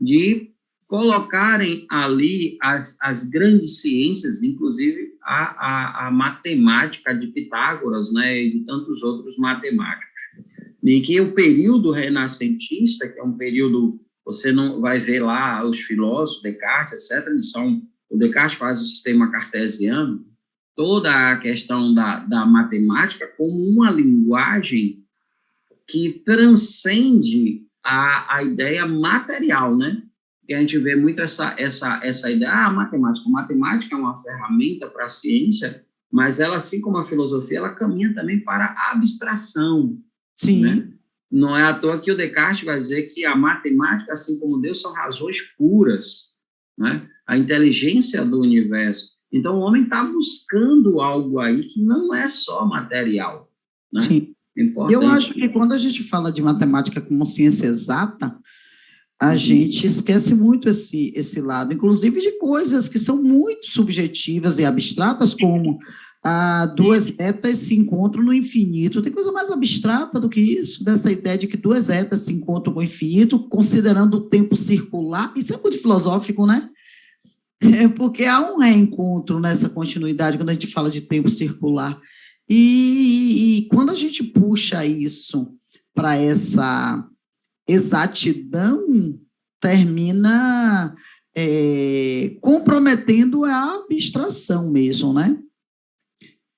de colocarem ali as grandes ciências, inclusive a matemática de Pitágoras, né, e de tantos outros matemáticos. E que o período renascentista, que é um período, você não vai ver lá os filósofos, Descartes, etc., o Descartes faz o sistema cartesiano, toda a questão da matemática como uma linguagem que transcende a ideia material, né? Que a gente vê muito essa ideia, matemática é uma ferramenta para a ciência, mas ela, assim como a filosofia, ela caminha também para a abstração, Sim. Né? Não é à toa que o Descartes vai dizer que a matemática, assim como Deus, são razões puras, né? A inteligência do universo. Então, o homem está buscando algo aí que não é só material, né? Sim. É importante. Eu acho que quando a gente fala de matemática como ciência exata, a gente esquece muito esse lado, inclusive de coisas que são muito subjetivas e abstratas, como duas etas se encontram no infinito. Tem coisa mais abstrata do que isso, dessa ideia de que duas etas se encontram no infinito, considerando o tempo circular. Isso é muito filosófico, né? Porque há um reencontro nessa continuidade quando a gente fala de tempo circular. E quando a gente puxa isso para essa exatidão, termina comprometendo a abstração mesmo, né?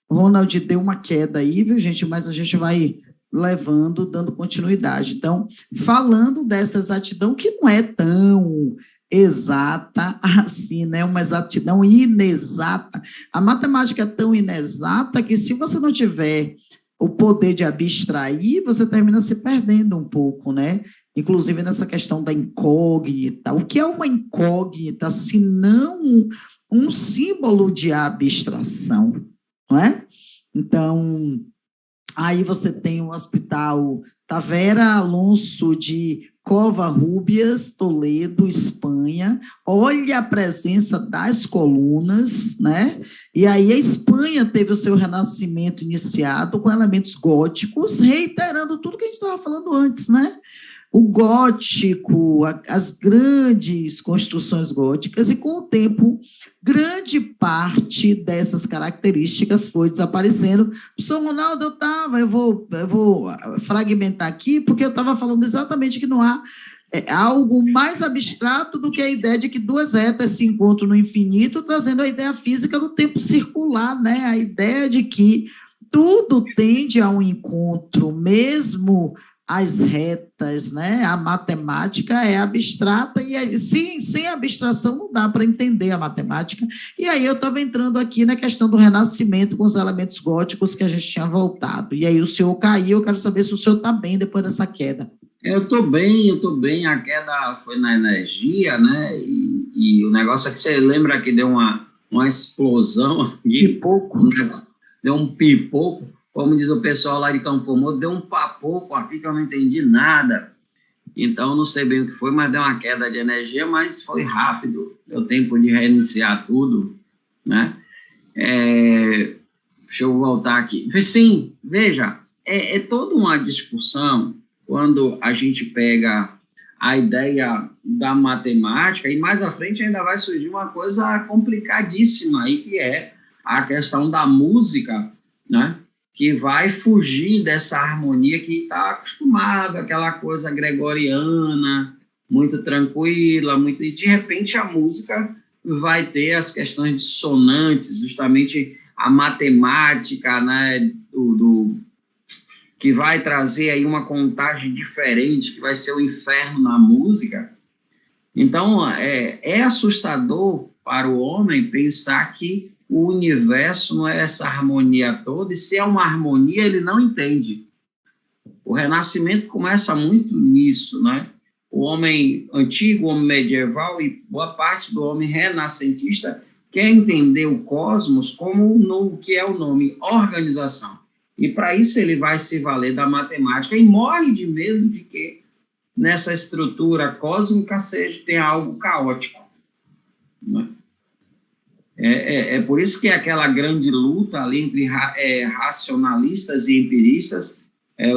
Ronald deu uma queda aí, viu, gente? Mas a gente vai levando, dando continuidade. Então, falando dessa exatidão que não é tão exata assim, né? Uma exatidão inexata. A matemática é tão inexata que se você não tiver o poder de abstrair, você termina se perdendo um pouco, né? Inclusive nessa questão da incógnita. O que é uma incógnita, se não um símbolo de abstração, não é? Então, aí você tem o Hospital Tavera Alonso de Covarrubias, Toledo, Espanha. Olha a presença das colunas, né? E aí a Espanha teve o seu renascimento iniciado com elementos góticos, reiterando tudo que a gente estava falando antes, né? O gótico, as grandes construções góticas, e com o tempo, grande parte dessas características foi desaparecendo. Professor Ronaldo, eu vou fragmentar aqui, porque eu estava falando exatamente que não há algo mais abstrato do que a ideia de que duas etas se encontram no infinito, trazendo a ideia física do tempo circular, né? A ideia de que tudo tende a um encontro, mesmo as retas, né? A matemática é abstrata e sem abstração não dá para entender a matemática. E aí eu estava entrando aqui na questão do renascimento com os elementos góticos que a gente tinha voltado. E aí o senhor caiu, eu quero saber se o senhor está bem depois dessa queda. Eu estou bem. A queda foi na energia, né? E o negócio é que você lembra que deu uma explosão aqui. Pipoco. Deu um pipoco, como diz o pessoal lá de Campo Formoso, deu um papoco aqui que eu não entendi nada. Então, não sei bem o que foi, mas deu uma queda de energia, mas foi rápido. Deu tempo de reiniciar tudo, né? Deixa eu voltar aqui. Sim, veja, é toda uma discussão quando a gente pega a ideia da matemática, e mais à frente ainda vai surgir uma coisa complicadíssima aí, que é a questão da música, né? Que vai fugir dessa harmonia que está acostumado, aquela coisa gregoriana, muito tranquila, e de repente a música vai ter as questões dissonantes, justamente a matemática, né, que vai trazer aí uma contagem diferente, que vai ser o inferno na música. Então, é assustador para o homem pensar que o universo não é essa harmonia toda, e se é uma harmonia, ele não entende. O Renascimento começa muito nisso, né? O homem antigo, o homem medieval e boa parte do homem renascentista quer entender o cosmos como o que é o nome, organização. E para isso ele vai se valer da matemática e morre de medo de que nessa estrutura cósmica tenha algo caótico, né? É por isso que aquela grande luta ali entre racionalistas e empiristas,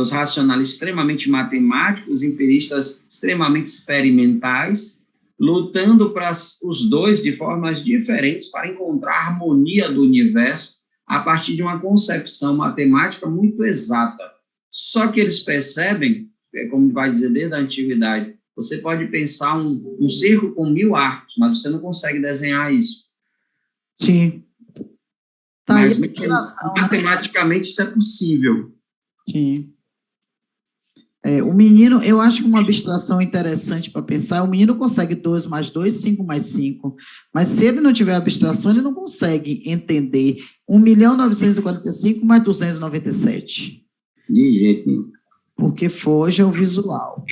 os racionalistas extremamente matemáticos, os empiristas extremamente experimentais, lutando para os dois de formas diferentes para encontrar a harmonia do universo a partir de uma concepção matemática muito exata. Só que eles percebem, como vai dizer desde a antiguidade, você pode pensar um círculo com 1000 arcos, mas você não consegue desenhar isso. Sim. Tá, mas matematicamente, né? Isso é possível. Sim. O menino, eu acho que uma abstração interessante para pensar, o menino consegue 2 mais 2, 5 mais 5, mas se ele não tiver abstração, ele não consegue entender 1.945 mais 297. De jeito nenhum. Porque foge ao visual.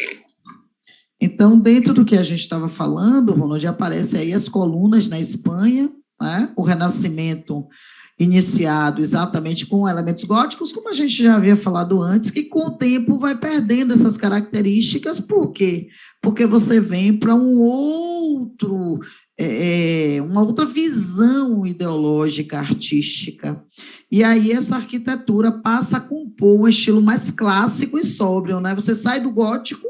Então, dentro do que a gente estava falando, Ronald, aparece aí as colunas na Espanha, né? O Renascimento iniciado exatamente com elementos góticos, como a gente já havia falado antes, que com o tempo vai perdendo essas características. Por quê? Porque você vem para uma outra visão ideológica, artística. E aí essa arquitetura passa a compor um estilo mais clássico e sóbrio, né? Você sai do gótico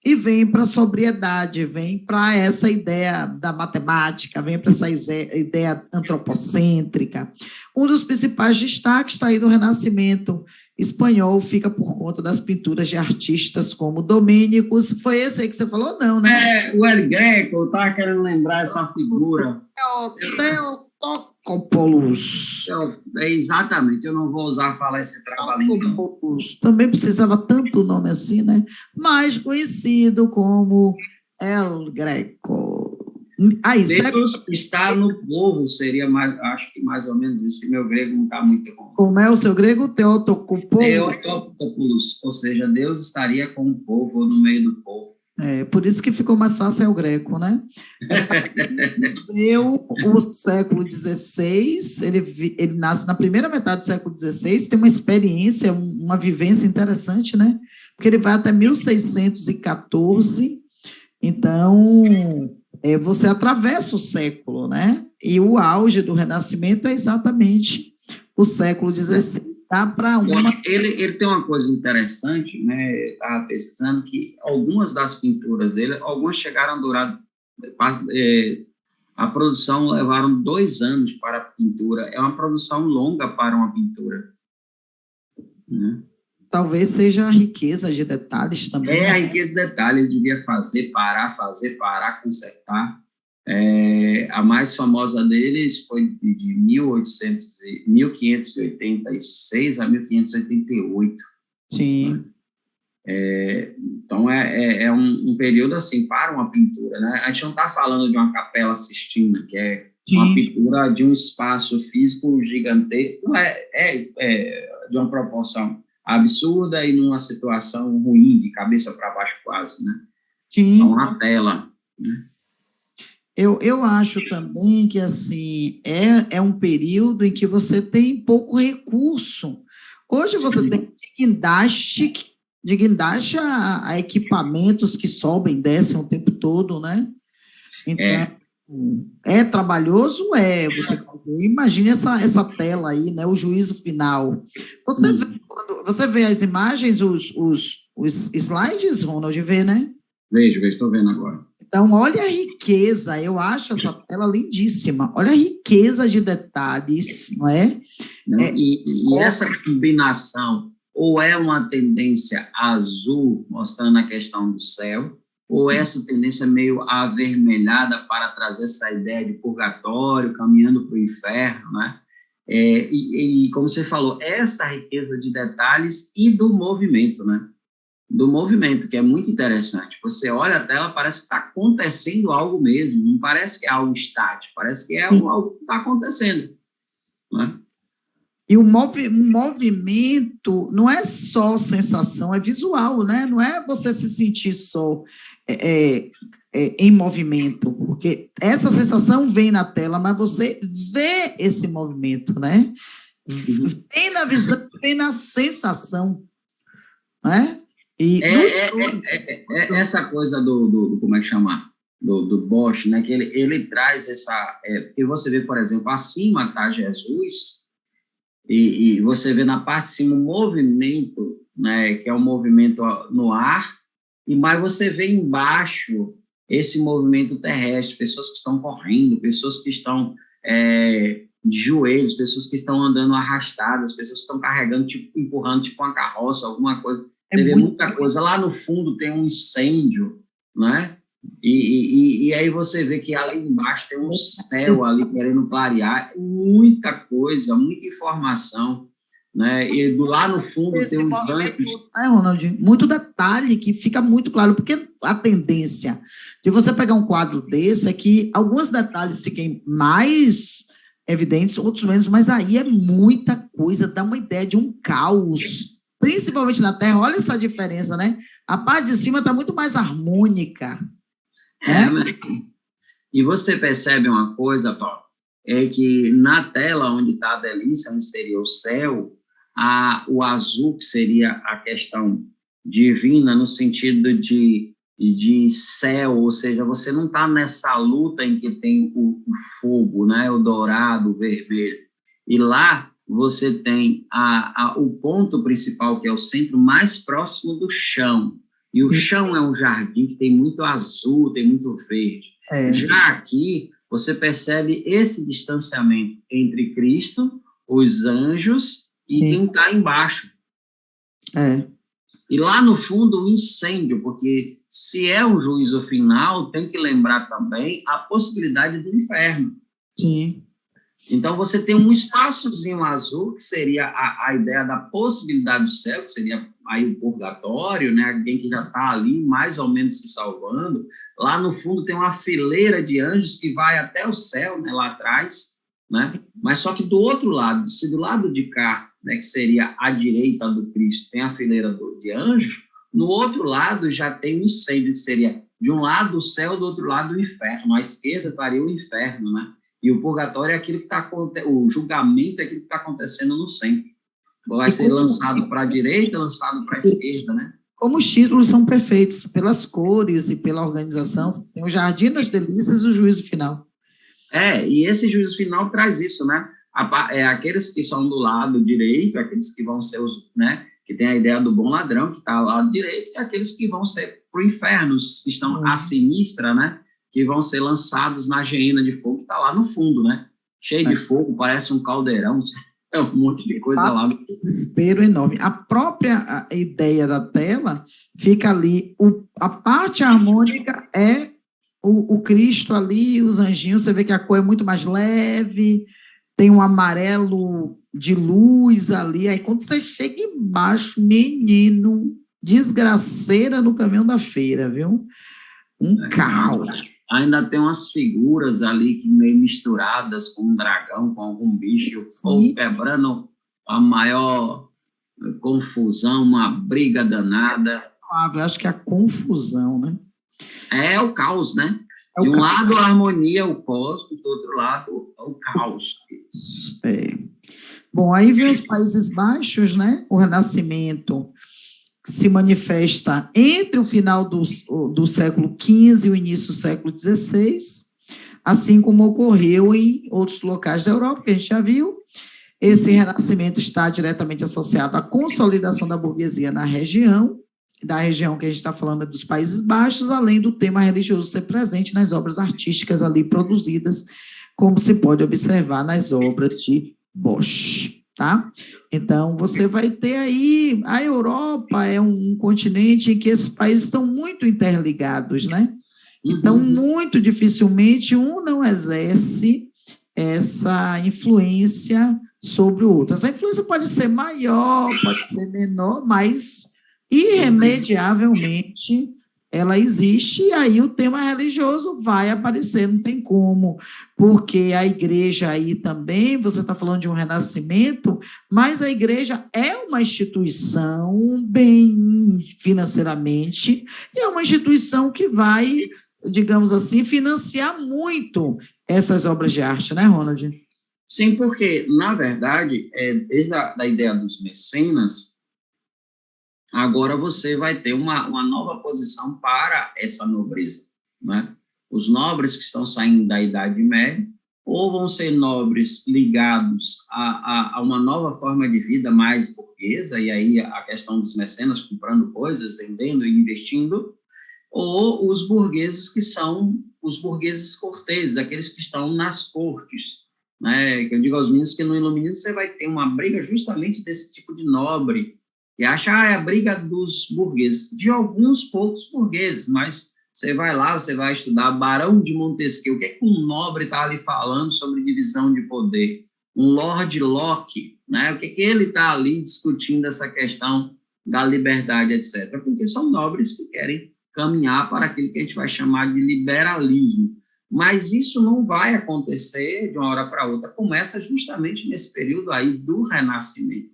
e vem para a sobriedade, vem para essa ideia da matemática, vem para essa ideia antropocêntrica. Um dos principais destaques está aí do Renascimento espanhol, fica por conta das pinturas de artistas como Domênicos. Foi esse aí que você falou? Não, né? O El Greco, eu estava querendo lembrar essa figura. Theotokopoulos. Exatamente, eu não vou falar esse trabalho. Também precisava tanto nome assim, né? Mais conhecido como El Greco. Deus está no povo, seria mais, acho que mais ou menos isso, meu grego não está muito bom. Como é o seu grego? Theotokopoulos, ou seja, Deus estaria com o povo, ou no meio do povo. Por isso que ficou mais fácil o greco, né? O século XVI, ele nasce na primeira metade do século XVI, tem uma experiência, uma vivência interessante, né? Porque ele vai até 1614, então você atravessa o século, né? E o auge do Renascimento é exatamente o século XVI. Ele tem uma coisa interessante, né? Estava pesquisando que algumas das pinturas dele, algumas chegaram a durar, a produção levaram 2 anos para a pintura. É uma produção longa para uma pintura, né? Talvez seja a riqueza de detalhes também. A riqueza de detalhes, ele devia fazer, parar, consertar. A mais famosa deles foi de 1586 a 1588. Sim. Então, é um período, assim, para uma pintura, né? A gente não está falando de uma Capela Sistina, que é uma pintura de um espaço físico gigantesco, não é de uma proporção absurda e numa situação ruim, de cabeça para baixo quase, né? Sim. Então, uma tela, né? Eu acho também que, assim, é um período em que você tem pouco recurso. Hoje você tem de guindaste a equipamentos que sobem e descem o tempo todo, né? Então, É, é trabalhoso? É. Você fazer. Imagine essa tela aí, né? O juízo final. hum, Você vê as imagens, os slides, Ronald, vê, né? vejo, estou vendo agora. Então, olha a riqueza, eu acho essa tela lindíssima. Olha a riqueza de detalhes, não é? Não? É, E essa combinação, ou é uma tendência azul, mostrando a questão do céu, ou essa tendência meio avermelhada para trazer essa ideia de purgatório, caminhando para o inferno, né? Como você falou, essa riqueza de detalhes e do movimento, né? Do movimento, que é muito interessante. Você olha a tela, parece que está acontecendo algo mesmo, não parece que é algo estático, parece que é algo que está acontecendo, né? e o movimento não é só sensação, é visual, né? Não é você se sentir só é, é, em movimento, porque essa sensação vem na tela, mas você vê esse movimento, né? Uhum. Vem na visão, vem na sensação, né? E É, nos é, é, dois, essa coisa como é que chama? Do Bosch, né? Que ele traz essa. Porque você vê, por exemplo, acima está Jesus, e você vê na parte de cima um movimento, né? Que é um movimento no ar, e mais você vê embaixo esse movimento terrestre, pessoas que estão correndo, pessoas que estão de joelhos, pessoas que estão andando arrastadas, pessoas que estão carregando, tipo, empurrando, tipo uma carroça, alguma coisa. é Você vê muito. muita coisa. Lá no fundo tem um incêndio, né? E aí você vê que ali embaixo tem um céu ali querendo clarear, muita coisa, muita informação, né? E do lá no fundo tem Esse os movimento, anjos. Ronald? Muito detalhe que fica muito claro, porque a tendência de você pegar um quadro desse é que alguns detalhes fiquem mais evidentes, outros menos, mas aí é muita coisa, dá uma ideia de um caos, principalmente na Terra. Olha essa diferença, né? A parte de cima está muito mais harmônica, né? Né? E você percebe uma coisa, Paulo, é que na tela onde está a delícia, onde seria o céu, o azul, que seria a questão divina, no sentido de céu, ou seja, você não está nessa luta em que tem o fogo, né, o dourado, o vermelho. E lá você tem o ponto principal, que é o centro mais próximo do chão. E o Sim, chão é um jardim que tem muito azul, tem muito verde. é, Já aqui, você percebe esse distanciamento entre Cristo, os anjos e sim, quem está embaixo. é, E lá no fundo, o incêndio, porque se é um juízo final, tem que lembrar também a possibilidade do inferno. sim. Então, você tem um espaçozinho azul, que seria a ideia da possibilidade do céu, que seria aí o purgatório, né? Alguém que já está ali mais ou menos se salvando. Lá no fundo tem uma fileira de anjos que vai até o céu, né? Lá atrás, né? Mas só que do outro lado, se do lado de cá, né? Que seria a direita do Cristo, tem a fileira de anjos, no outro lado já tem um incêndio, que seria de um lado o céu, do outro lado o inferno. À esquerda estaria o inferno, né? E o purgatório é aquilo que está o julgamento é aquilo que está acontecendo no centro. Vai E ser lançado para a direita, lançado para a esquerda, né? como os títulos são perfeitos, pelas cores e pela organização, tem o Jardim das Delícias e o Juízo Final. E esse juízo final traz isso, né? Aqueles que são do lado direito, aqueles que vão ser os, né? Que tem a ideia do bom ladrão, que está ao lado direito, e aqueles que vão ser para o inferno, que estão à sinistra, né? Que vão ser lançados na geena de fogo, que está lá no fundo, né? Cheio de fogo, parece um caldeirão, é um monte de coisa lá. Desespero enorme. A própria ideia da tela fica ali. A parte harmônica é o Cristo ali, os anjinhos. Você vê que a cor é muito mais leve, tem um amarelo de luz ali. Aí quando você chega embaixo, menino, desgraceira no caminho da feira, viu? Um caos. Ainda tem umas figuras ali que meio misturadas com um dragão, com algum bicho, ou quebrando a maior confusão, uma briga danada. Eu acho que é a confusão, né? É o caos, né? De um lado, a harmonia, o cosmos, do outro lado, o caos. Bom, aí vem os Países Baixos, né? O Renascimento se manifesta entre o final do século XV e o início do século XVI, assim como ocorreu em outros locais da Europa, que a gente já viu. Esse renascimento está diretamente associado à consolidação da burguesia na região, da região que a gente está falando dos Países Baixos, além do tema religioso ser presente nas obras artísticas ali produzidas, como se pode observar nas obras de Bosch, tá? Então, você vai ter aí, a Europa é um continente em que esses países estão muito interligados, né? Então, muito dificilmente um não exerce essa influência sobre o outro. Essa influência pode ser maior, pode ser menor, mas irremediavelmente ela existe, e aí o tema religioso vai aparecer, não tem como, porque a igreja aí também, você está falando de um renascimento, mas a igreja é uma instituição bem financeiramente, e é uma instituição que vai, digamos assim, financiar muito essas obras de arte, né, Ronald? Sim, porque, na verdade, desde a ideia dos mecenas, agora você vai ter uma nova posição para essa nobreza, né? Os nobres que estão saindo da Idade Média, ou vão ser nobres ligados a uma nova forma de vida mais burguesa, e aí a questão dos mecenas comprando coisas, vendendo e investindo, ou os burgueses que são os burgueses corteses, aqueles que estão nas cortes, né? Que eu digo aos meninos que no iluminismo você vai ter uma briga justamente desse tipo de nobre, e acha, é a briga dos burgueses, de alguns poucos burgueses, mas você vai lá, você vai estudar Barão de Montesquieu, o que é que um nobre está ali falando sobre divisão de poder? Um Lord Locke, né? O que é que ele está ali discutindo essa questão da liberdade, etc. Porque são nobres que querem caminhar para aquilo que a gente vai chamar de liberalismo. Mas isso não vai acontecer de uma hora para outra, começa justamente nesse período aí do Renascimento.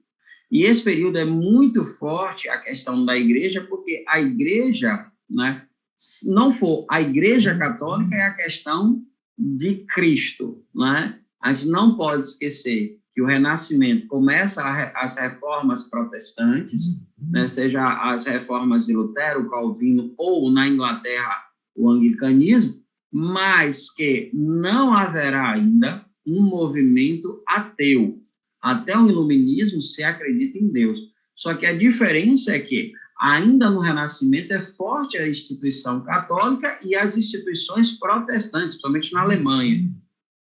E esse período é muito forte a questão da igreja, porque a igreja, né, se não for a igreja católica, é a questão de Cristo, né? A gente não pode esquecer que o Renascimento começa as reformas protestantes, né, seja as reformas de Lutero, Calvino, ou na Inglaterra o anglicanismo, mas que não haverá ainda um movimento ateu. Até o iluminismo se acredita em Deus. Só que a diferença é que, ainda no Renascimento, é forte a instituição católica e as instituições protestantes, principalmente na Alemanha,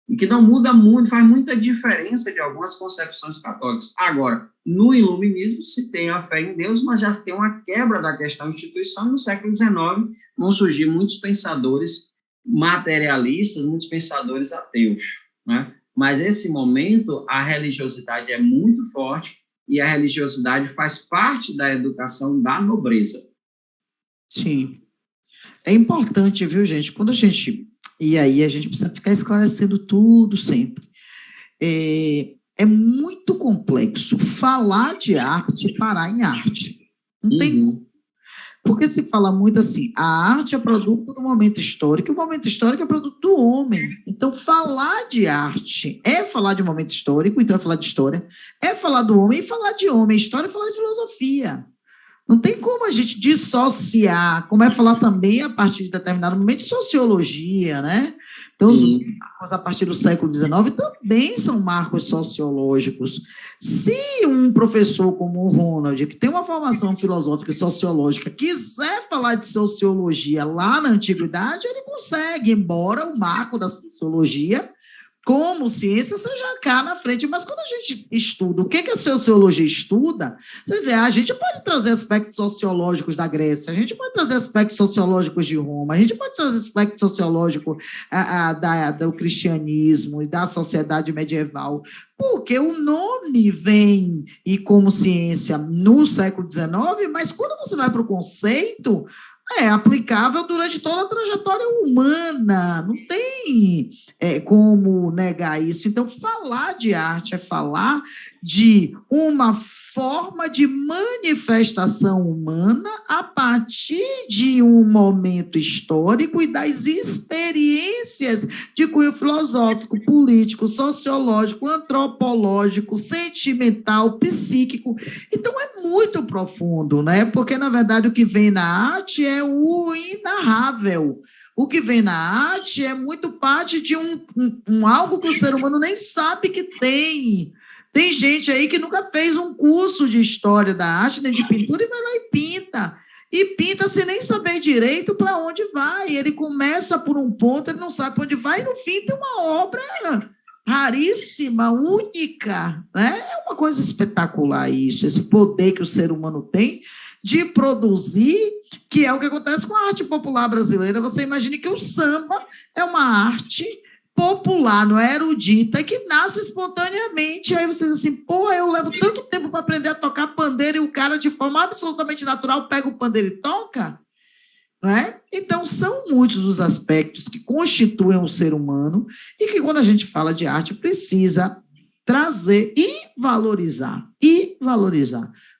e que não muda muito, faz muita diferença de algumas concepções católicas. Agora, no iluminismo se tem a fé em Deus, mas já se tem uma quebra da questão instituição, e no século XIX vão surgir muitos pensadores materialistas, muitos pensadores ateus, né? Mas, nesse momento, a religiosidade é muito forte e a religiosidade faz parte da educação da nobreza. Sim. É importante, viu, gente? Quando a gente... E aí a gente precisa ficar esclarecendo tudo sempre. É muito complexo falar de arte e parar em arte. Não tem como. Porque se fala muito assim, a arte é produto do momento histórico, e o momento histórico é produto do homem. Então, falar de arte é falar de momento histórico, então é falar de história, é falar do homem, e falar de homem, história é falar de filosofia. Não tem como a gente dissociar, como é falar também, a partir de determinado momento, de sociologia, né? Então, os marcos a partir do século XIX também são marcos sociológicos. Se um professor como o Ronald, que tem uma formação filosófica e sociológica, quiser falar de sociologia lá na antiguidade, ele consegue, embora o marco da sociologia como ciência seja cá na frente, mas quando a gente estuda, o que a sociologia estuda, você dizer, a gente pode trazer aspectos sociológicos da Grécia, a gente pode trazer aspectos sociológicos de Roma, a gente pode trazer aspectos sociológicos do cristianismo e da sociedade medieval, porque o nome vem e como ciência no século XIX, mas quando você vai para o conceito, é aplicável durante toda a trajetória humana, não tem como negar isso. Então, falar de arte é falar de uma forma de manifestação humana a partir de um momento histórico e das experiências de cunho filosófico, político, sociológico, antropológico, sentimental, psíquico. Então, é muito profundo, né? Porque, na verdade, o que vem na arte é o inarrável. O que vem na arte é muito parte de algo que o ser humano nem sabe que tem. Tem gente aí que nunca fez um curso de história da arte, nem de pintura, e vai lá e pinta. E pinta sem nem saber direito para onde vai. Ele começa por um ponto, ele não sabe para onde vai, e no fim tem uma obra raríssima, única, né? É uma coisa espetacular isso, esse poder que o ser humano tem de produzir, que é o que acontece com a arte popular brasileira. Você imagine que o samba é uma arte popular, não é erudita, que nasce espontaneamente. Aí você diz assim, pô, eu levo tanto tempo para aprender a tocar pandeiro e o cara, de forma absolutamente natural, pega o pandeiro e toca. Não é? Então, são muitos os aspectos que constituem o ser humano e que, quando a gente fala de arte, precisa trazer e valorizar.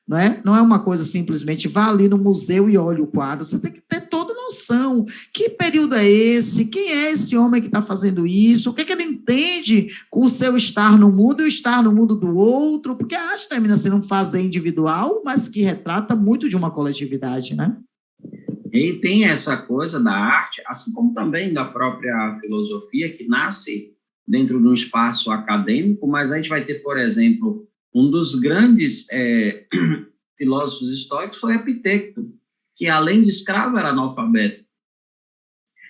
Não é? Não é uma coisa simplesmente vá ali no museu e olhe o quadro. Você tem que ter toda noção. Que período é esse? Quem é esse homem que está fazendo isso? O que ele entende com o seu estar no mundo e o estar no mundo do outro? Porque a arte termina sendo um fazer individual, mas que retrata muito de uma coletividade, né? E tem essa coisa da arte, assim como também da própria filosofia, que nasce dentro de um espaço acadêmico, mas a gente vai ter, por exemplo, um dos grandes filósofos históricos foi Epicteto, que além de escravo era analfabeto.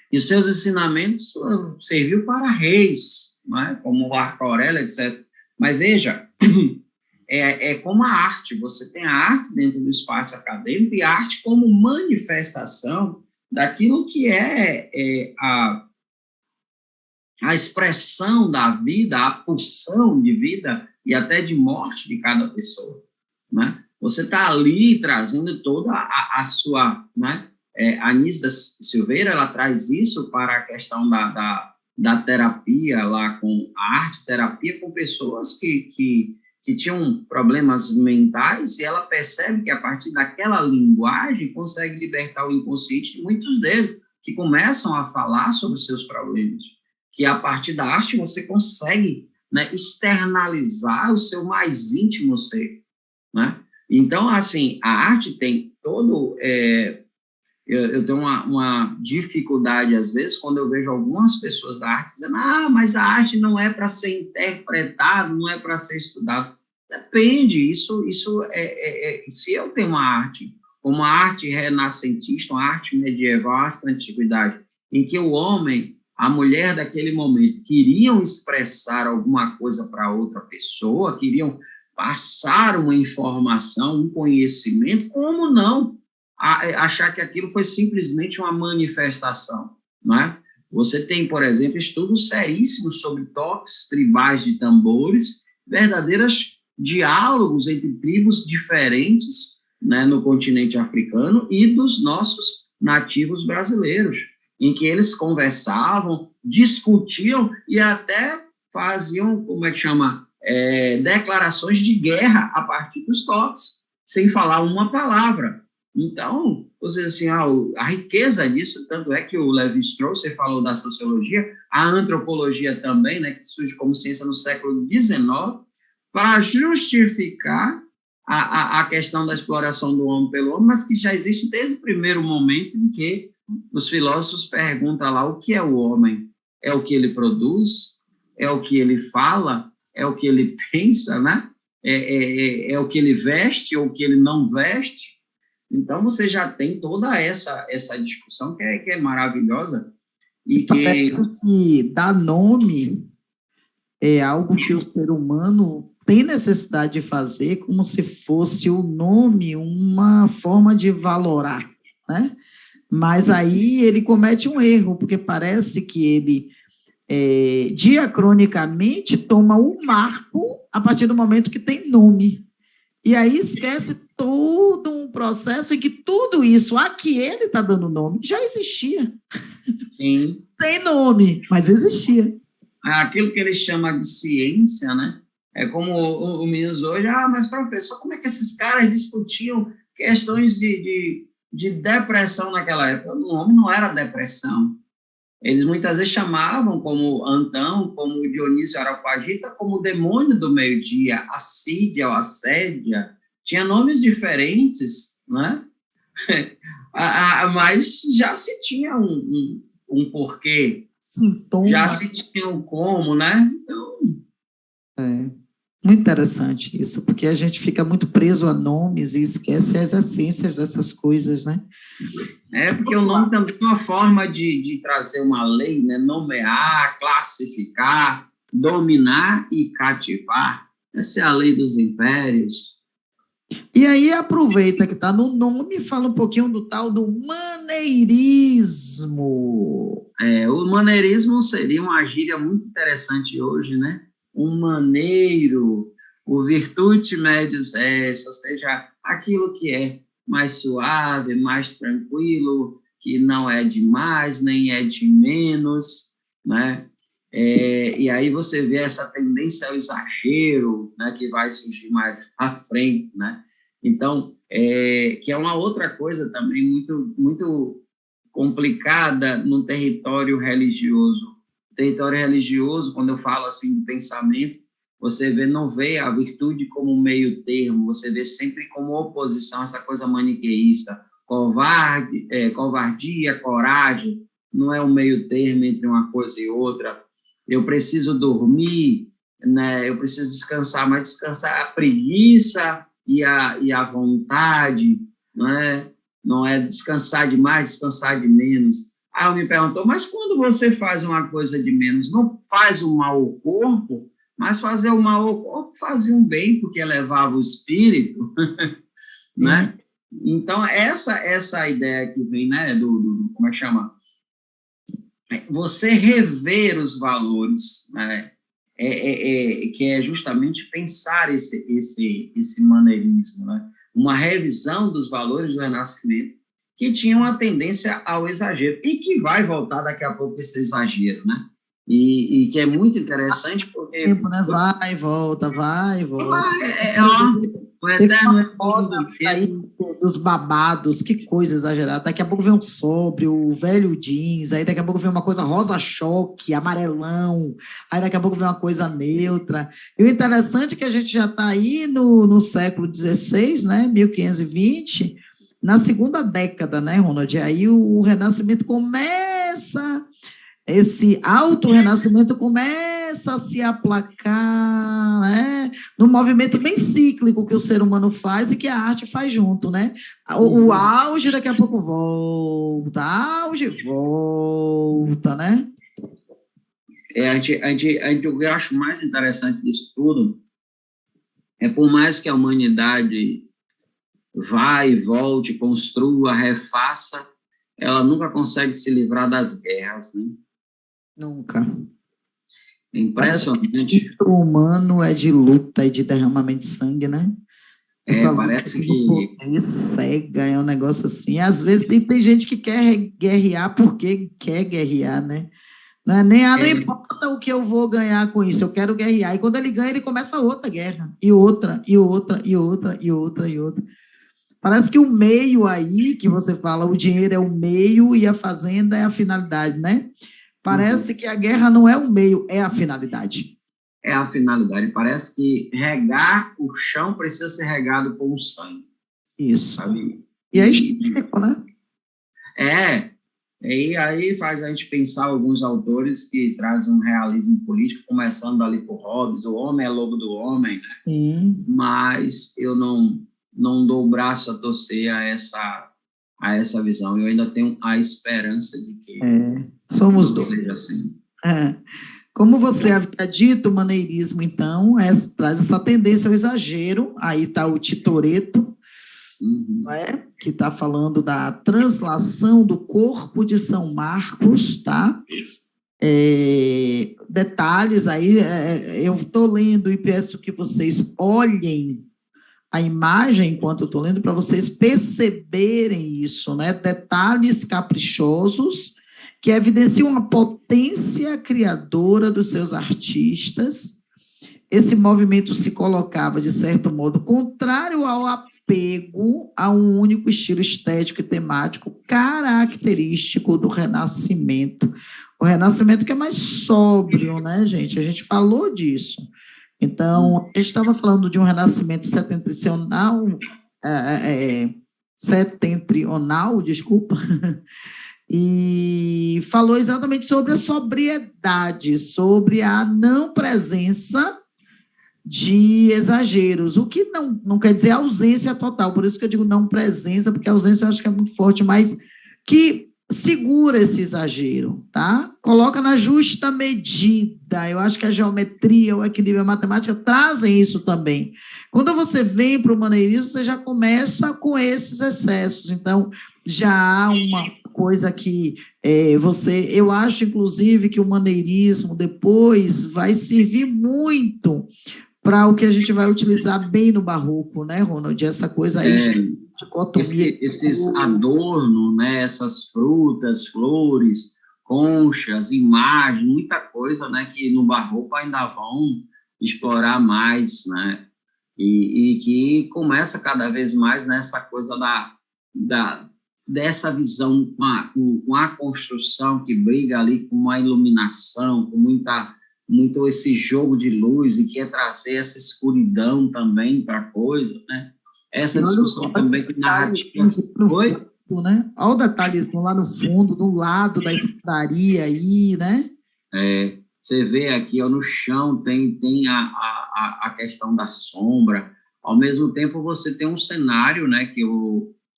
E os seus ensinamentos serviu para reis, né, como Marco Aurélio, etc. Mas veja, é como a arte, você tem a arte dentro do espaço acadêmico e a arte como manifestação daquilo que é a expressão da vida, a pulsão de vida e até de morte de cada pessoa, né? Você está ali trazendo toda a sua, né? A Anísida Silveira, ela traz isso para a questão da terapia lá com a arte, terapia com pessoas que tinham problemas mentais, e ela percebe que a partir daquela linguagem consegue libertar o inconsciente de muitos deles, que começam a falar sobre os seus problemas, que a partir da arte você consegue, né, externalizar o seu mais íntimo ser, né? Então, assim, a arte tem todo... eu tenho uma dificuldade, às vezes, quando eu vejo algumas pessoas da arte dizendo mas a arte não é para ser interpretada, não é para ser estudada. Depende, isso se eu tenho uma arte, como uma arte renascentista, uma arte medieval, uma arte da antiguidade, em que o homem, a mulher daquele momento, queriam expressar alguma coisa para outra pessoa, queriam passar uma informação, um conhecimento, como não achar que aquilo foi simplesmente uma manifestação, não é? Você tem, por exemplo, estudos seríssimos sobre toques tribais de tambores, verdadeiros diálogos entre tribos diferentes, né, no continente africano e dos nossos nativos brasileiros, em que eles conversavam, discutiam e até faziam, como é que chama, declarações de guerra a partir dos toques, sem falar uma palavra. Então, você assim, a riqueza disso, tanto é que o Lévi-Strauss, você falou da sociologia, a antropologia também, né, que surge como ciência no século XIX, para justificar a questão da exploração do homem pelo homem, mas que já existe desde o primeiro momento em que os filósofos perguntam lá o que é o homem. É o que ele produz? É o que ele fala? É o que ele pensa, né? É o que ele veste ou o que ele não veste? Então, você já tem toda essa discussão que é maravilhosa. E que... Parece que dar nome é algo que o ser humano tem necessidade de fazer, como se fosse o nome uma forma de valorar, né? Mas aí ele comete um erro, porque parece que ele diacronicamente toma um marco a partir do momento que tem nome. E aí esquece todo um processo em que tudo isso, a que ele está dando nome, já existia. Sim. Tem nome, mas existia. Aquilo que ele chama de ciência, né? É como o Minos hoje, mas professor, como é que esses caras discutiam questões de depressão naquela época? O nome não era depressão. Eles muitas vezes chamavam como Antão, como Dionísio Areopagita, como o demônio do meio-dia, Assídia ou Assédia. Tinha nomes diferentes, né? Mas já se tinha um porquê. Sintoma. Já se tinha um como, né? Então... Muito interessante isso, porque a gente fica muito preso a nomes e esquece as essências dessas coisas, né? Porque o nome também é uma forma de trazer uma lei, né? Nomear, classificar, dominar e cativar. Essa é a lei dos impérios. E aí aproveita que está no nome e fala um pouquinho do tal do maneirismo. O maneirismo seria uma gíria muito interessante hoje, né? Um maneiro, o virtute medius est, ou seja, aquilo que é mais suave, mais tranquilo, que não é de mais, nem é de menos, né? E aí você vê essa tendência ao exagero, né, que vai surgir mais à frente, né? Então, que é uma outra coisa também muito, muito complicada no território religioso. Território religioso, quando eu falo assim de pensamento, você não vê a virtude como meio termo, você vê sempre como oposição, essa coisa maniqueísta, covardia, coragem, não é o meio termo entre uma coisa e outra. Eu preciso dormir, né? Eu preciso descansar, mas descansar a preguiça e a vontade, não é descansar demais, descansar de menos. Aí me perguntou, mas quando você faz uma coisa de menos, não faz um mal ao corpo? Mas fazer o mal ao corpo fazia um bem, porque elevava o espírito, né? Então, essa ideia que vem, né, como é que chama? Você rever os valores, né? Que é justamente pensar esse maneirismo, né? Uma revisão dos valores do Renascimento, que tinha uma tendência ao exagero, e que vai voltar daqui a pouco esse exagero, né? E que é muito interessante, porque... Tempo, né? Vai e volta, vai e volta. O eterno aí dos babados, que coisa exagerada. Daqui a pouco vem um sóbrio, o velho jeans, aí daqui a pouco vem uma coisa rosa-choque, amarelão, aí daqui a pouco vem uma coisa neutra. E o interessante é que a gente já está aí no século XVI, né? 1520, na segunda década, né, Ronald? Aí o Renascimento começa... Esse auto-renascimento começa a se aplacar, né? Num movimento bem cíclico que o ser humano faz e que a arte faz junto, né? O auge daqui a pouco volta, auge volta, né? O que eu acho mais interessante disso tudo por mais que a humanidade vá e volte, construa, refaça, ela nunca consegue se livrar das guerras, né? Nunca. É impressionante. O humano é de luta e de derramamento de sangue, né? Parece que... cega, é um negócio assim. Às vezes tem gente que quer guerrear porque quer guerrear, né? Não importa o que eu vou ganhar com isso, eu quero guerrear. E quando ele ganha, ele começa outra guerra. E outra, e outra, e outra, e outra, e outra. Parece que o meio aí, que você fala, o dinheiro é o meio e a fazenda é a finalidade, né? Parece que a guerra não é o meio, é a finalidade. É a finalidade. Parece que regar o chão precisa ser regado com o sangue. Isso. Sabe? E é histórico, né? E aí faz a gente pensar alguns autores que trazem um realismo político, começando ali por Hobbes, o homem é lobo do homem, né? Sim. Mas eu não dou o braço a torcer a essa visão. Eu ainda tenho a esperança de que somos dois. Seja assim. Como você havia dito, o maneirismo, então, traz essa tendência ao exagero. Aí está o Titoreto, que está falando da translação do corpo de São Marcos, tá? Detalhes aí, eu estou lendo e peço que vocês olhem a imagem enquanto eu estou lendo, para vocês perceberem isso, né? Detalhes caprichosos que evidenciam a potência criadora dos seus artistas. Esse movimento se colocava, de certo modo, contrário ao apego a um único estilo estético e temático característico do Renascimento. O Renascimento que é mais sóbrio, né, gente? A gente falou disso. Então, a gente estava falando de um Renascimento setentrional, desculpa, e falou exatamente sobre a sobriedade, sobre a não presença de exageros, o que não quer dizer ausência total, por isso que eu digo não presença, porque a ausência eu acho que é muito forte, mas que segura esse exagero, tá? Coloca na justa medida. Eu acho que a geometria, o equilíbrio, a matemática trazem isso também. Quando você vem para o maneirismo, você já começa com esses excessos. Então, já há uma coisa que eu acho, inclusive, que o maneirismo depois vai servir muito para o que a gente vai utilizar bem no barroco, né, Ronald? Essa coisa aí, dicotomia. Esses adornos, né, essas frutas, flores, conchas, imagens, muita coisa, né, que no barroco ainda vão explorar mais, né, e que começa cada vez mais nessa coisa dessa visão com a construção que briga ali com a iluminação, com muito esse jogo de luz e que é trazer essa escuridão também para a coisa, né? Essa discussão também que narrativa... Oi? Né? Olha o detalhezinho lá no fundo, do lado da escadaria aí, né? Você vê aqui, ó, no chão tem a questão da sombra. Ao mesmo tempo, você tem um cenário, né, que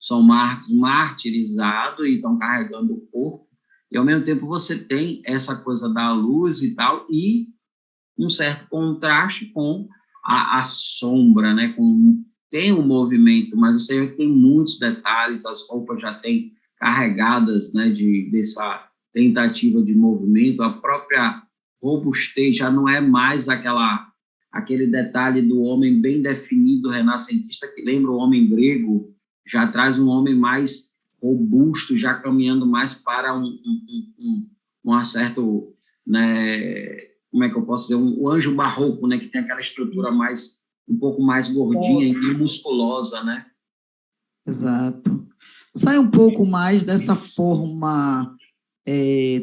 são martirizados e estão carregando o corpo, e ao mesmo tempo você tem essa coisa da luz e tal, e um certo contraste com a sombra, né? Tem um movimento, mas você vê que tem muitos detalhes, as roupas já têm carregadas, né, dessa tentativa de movimento, a própria robustez já não é mais aquele detalhe do homem bem definido renascentista, que lembra o homem grego, já traz um homem mais robusto, já caminhando mais para um certo, né, como é que eu posso dizer, um anjo barroco, né, que tem aquela estrutura um pouco mais gordinha e musculosa, né? Exato. Sai um pouco mais dessa forma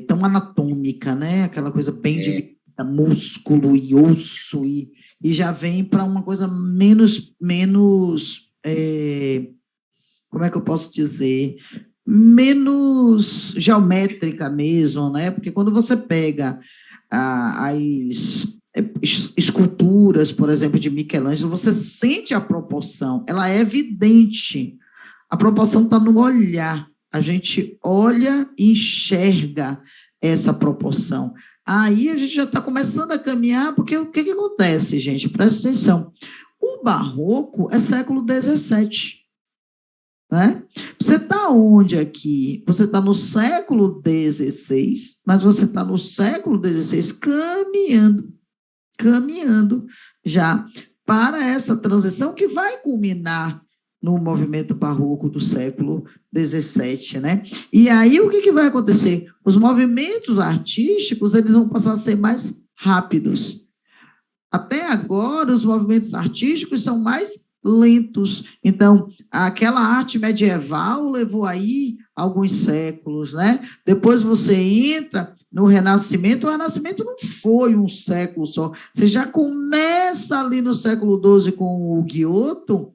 tão anatômica, né, aquela coisa bem dividida, músculo e osso, e já vem para uma coisa menos como é que eu posso dizer, menos geométrica mesmo, né? Porque quando você pega as esculturas, por exemplo, de Michelangelo, você sente a proporção, ela é evidente, a proporção está no olhar, a gente olha e enxerga essa proporção. Aí a gente já está começando a caminhar, porque o que acontece, gente? Presta atenção, o barroco é século XVII, né? Você está onde aqui? Você está no século XVI, mas você está no século XVI caminhando já para essa transição que vai culminar no movimento barroco do século XVII, né? E aí o que vai acontecer? Os movimentos artísticos eles vão passar a ser mais rápidos. Até agora, os movimentos artísticos são mais lentos. Então, aquela arte medieval levou aí alguns séculos, né? Depois você entra no Renascimento, o Renascimento não foi um século só. Você já começa ali no século XII com o Giotto,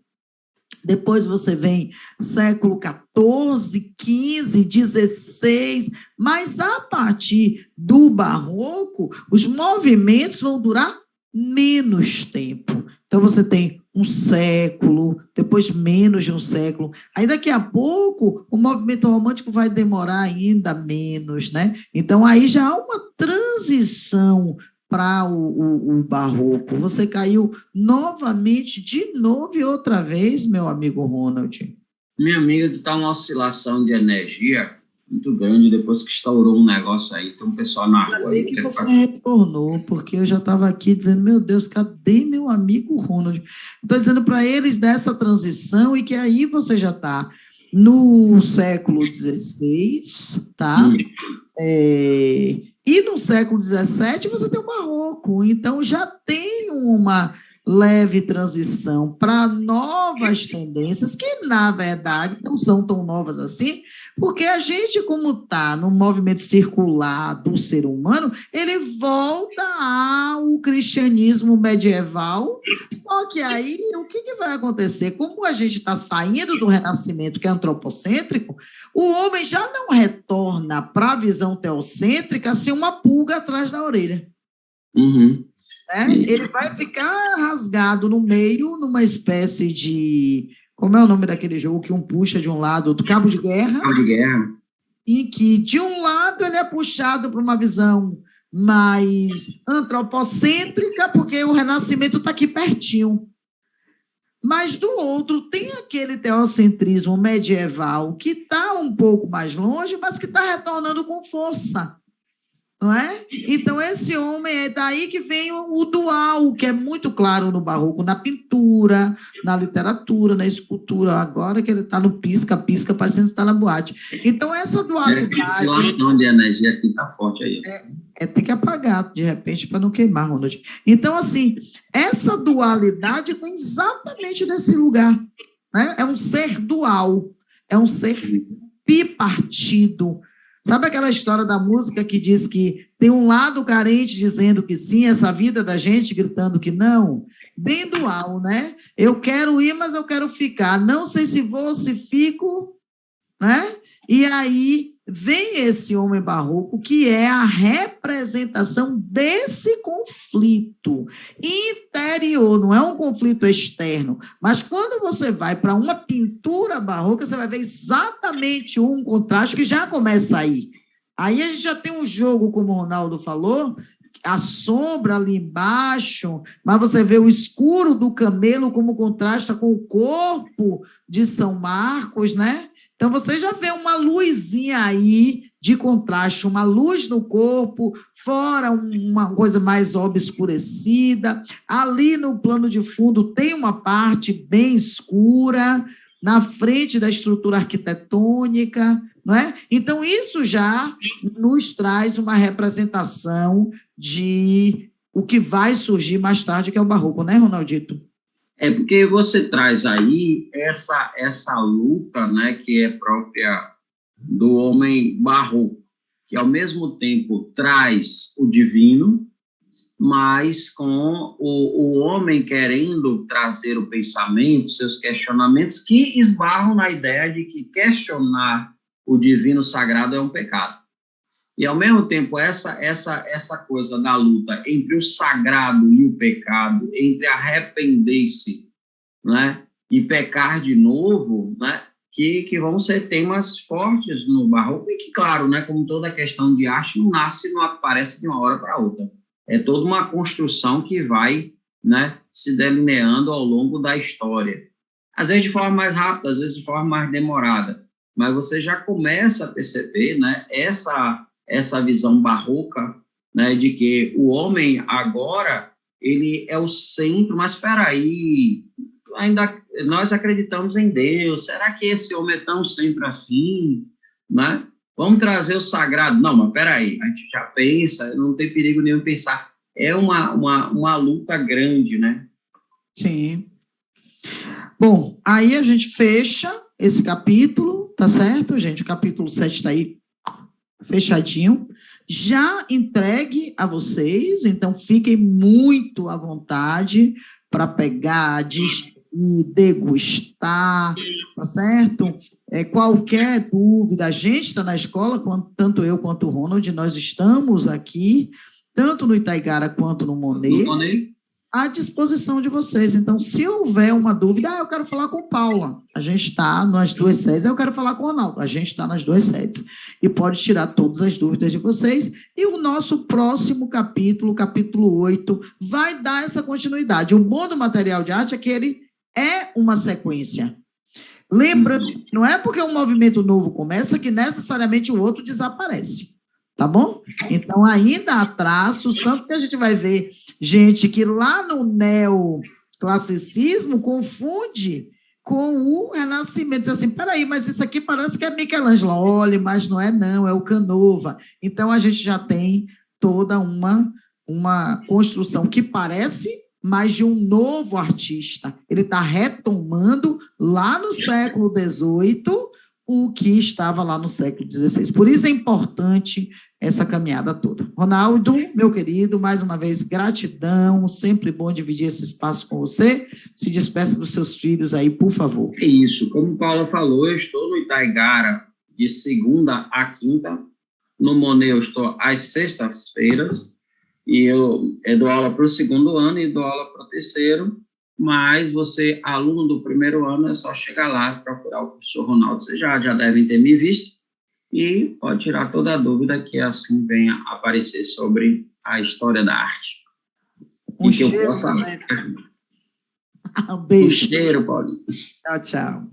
depois você vem século XIV, XV, XVI, mas a partir do Barroco, os movimentos vão durar menos tempo. Então, você tem um século, depois menos de um século. Aí, daqui a pouco, o movimento romântico vai demorar ainda menos, né? Então, aí já há uma transição para o barroco. Você caiu novamente, de novo e outra vez, meu amigo Ronald. Minha amiga, está uma oscilação de energia muito grande, depois que estourou um negócio aí, tem um pessoal na rua. Ainda bem que você retornou, porque eu já estava aqui dizendo, meu Deus, cadê meu amigo Ronald? Estou dizendo para eles dessa transição e que aí você já está no século XVI, tá? E no século XVII você tem o Barroco, então já tem uma leve transição para novas tendências, que, na verdade, não são tão novas assim, porque a gente, como está no movimento circular do ser humano, ele volta ao cristianismo medieval, só que aí o que vai acontecer? Como a gente está saindo do renascimento, que é antropocêntrico, o homem já não retorna para a visão teocêntrica assim uma pulga atrás da orelha. Ele vai ficar rasgado no meio, numa espécie de... Como é o nome daquele jogo que um puxa de um lado, do Cabo de Guerra? Cabo de Guerra. Em que, de um lado, ele é puxado para uma visão mais antropocêntrica, porque o Renascimento está aqui pertinho. Mas, do outro, tem aquele teocentrismo medieval que está um pouco mais longe, mas que está retornando com força. Não é? Então, esse homem, é daí que vem o dual, que é muito claro no Barroco, na pintura, na literatura, na escultura, agora que ele está no pisca-pisca, parecendo estar na boate. Então, essa dualidade... A oscilação de energia aqui está forte aí. Tem que apagar, de repente, para não queimar, Ronald. Então, assim, essa dualidade vem exatamente desse lugar. Né? É um ser dual, é um ser bipartido. Sabe aquela história da música que diz que tem um lado carente dizendo que sim, essa vida da gente gritando que não? Bem dual, né? Eu quero ir, mas eu quero ficar. Não sei se vou, se fico, né? E aí vem esse homem barroco que é a representação desse conflito interior, não é um conflito externo, mas quando você vai para uma pintura barroca, você vai ver exatamente um contraste que já começa aí. Aí a gente já tem um jogo, como o Ronaldo falou, a sombra ali embaixo, mas você vê o escuro do camelo como contrasta com o corpo de São Marcos, né? Então, você já vê uma luzinha aí de contraste, uma luz no corpo, fora uma coisa mais obscurecida. Ali no plano de fundo tem uma parte bem escura, na frente da estrutura arquitetônica, não é? Então, isso já nos traz uma representação de o que vai surgir mais tarde, que é o Barroco, né, Ronaldito? É porque você traz aí essa luta, né, que é própria do homem barroco, que ao mesmo tempo traz o divino, mas com o homem querendo trazer o pensamento, seus questionamentos, que esbarram na ideia de que questionar o divino sagrado é um pecado. E, ao mesmo tempo, essa coisa da luta entre o sagrado e o pecado, entre arrepender-se, né, e pecar de novo, né, que vão ser temas fortes no Barroco, e que, claro, né, como toda questão de arte, não nasce, não aparece de uma hora para outra. É toda uma construção que vai, né, se delineando ao longo da história. Às vezes de forma mais rápida, às vezes de forma mais demorada, mas você já começa a perceber, né, essa visão barroca, né, de que o homem agora, ele é o centro, mas espera aí, ainda nós acreditamos em Deus, será que esse homem é tão centro assim, né? Vamos trazer o sagrado. Não, mas espera aí, a gente já pensa, não tem perigo nenhum pensar. É uma luta grande, né? Sim. Bom, aí a gente fecha esse capítulo, tá certo, gente? O capítulo 7 está aí fechadinho, já entregue a vocês, então fiquem muito à vontade para pegar, discutir, degustar, tá certo? Qualquer dúvida, a gente está na escola, tanto eu quanto o Ronald, nós estamos aqui, tanto no Itaigara quanto no Monet, à disposição de vocês. Então, se houver uma dúvida, eu quero falar com Paula, a gente está nas duas sedes, eu quero falar com o Ronaldo, a gente está nas duas sedes, e pode tirar todas as dúvidas de vocês, e o nosso próximo capítulo, capítulo 8, vai dar essa continuidade. O bom do material de arte é que ele é uma sequência. Lembrando, não é porque um movimento novo começa que necessariamente o outro desaparece, tá bom? Então, ainda há traços, tanto que a gente vai ver gente que lá no neoclassicismo confunde com o Renascimento, diz assim, peraí, mas isso aqui parece que é Michelangelo, olha, mas não é não, é o Canova. Então, a gente já tem toda uma construção que parece mas de um novo artista. Ele está retomando lá no século XVIII o que estava lá no século XVI. Por isso é importante essa caminhada toda. Ronaldo, meu querido, mais uma vez, gratidão, sempre bom dividir esse espaço com você. Se despeça dos seus filhos aí, por favor. É isso, como Paula falou, eu estou no Itaigara de segunda a quinta, no Monet eu estou às sextas-feiras, e eu dou aula para o segundo ano e dou aula para o terceiro, mas você, aluno do primeiro ano, é só chegar lá, procurar o professor Ronaldo, vocês já devem ter me visto, e pode tirar toda a dúvida que assim venha aparecer sobre a história da arte. Um cheiro, galera. Um beijo. Um cheiro, Paulinho. Tchau, tchau.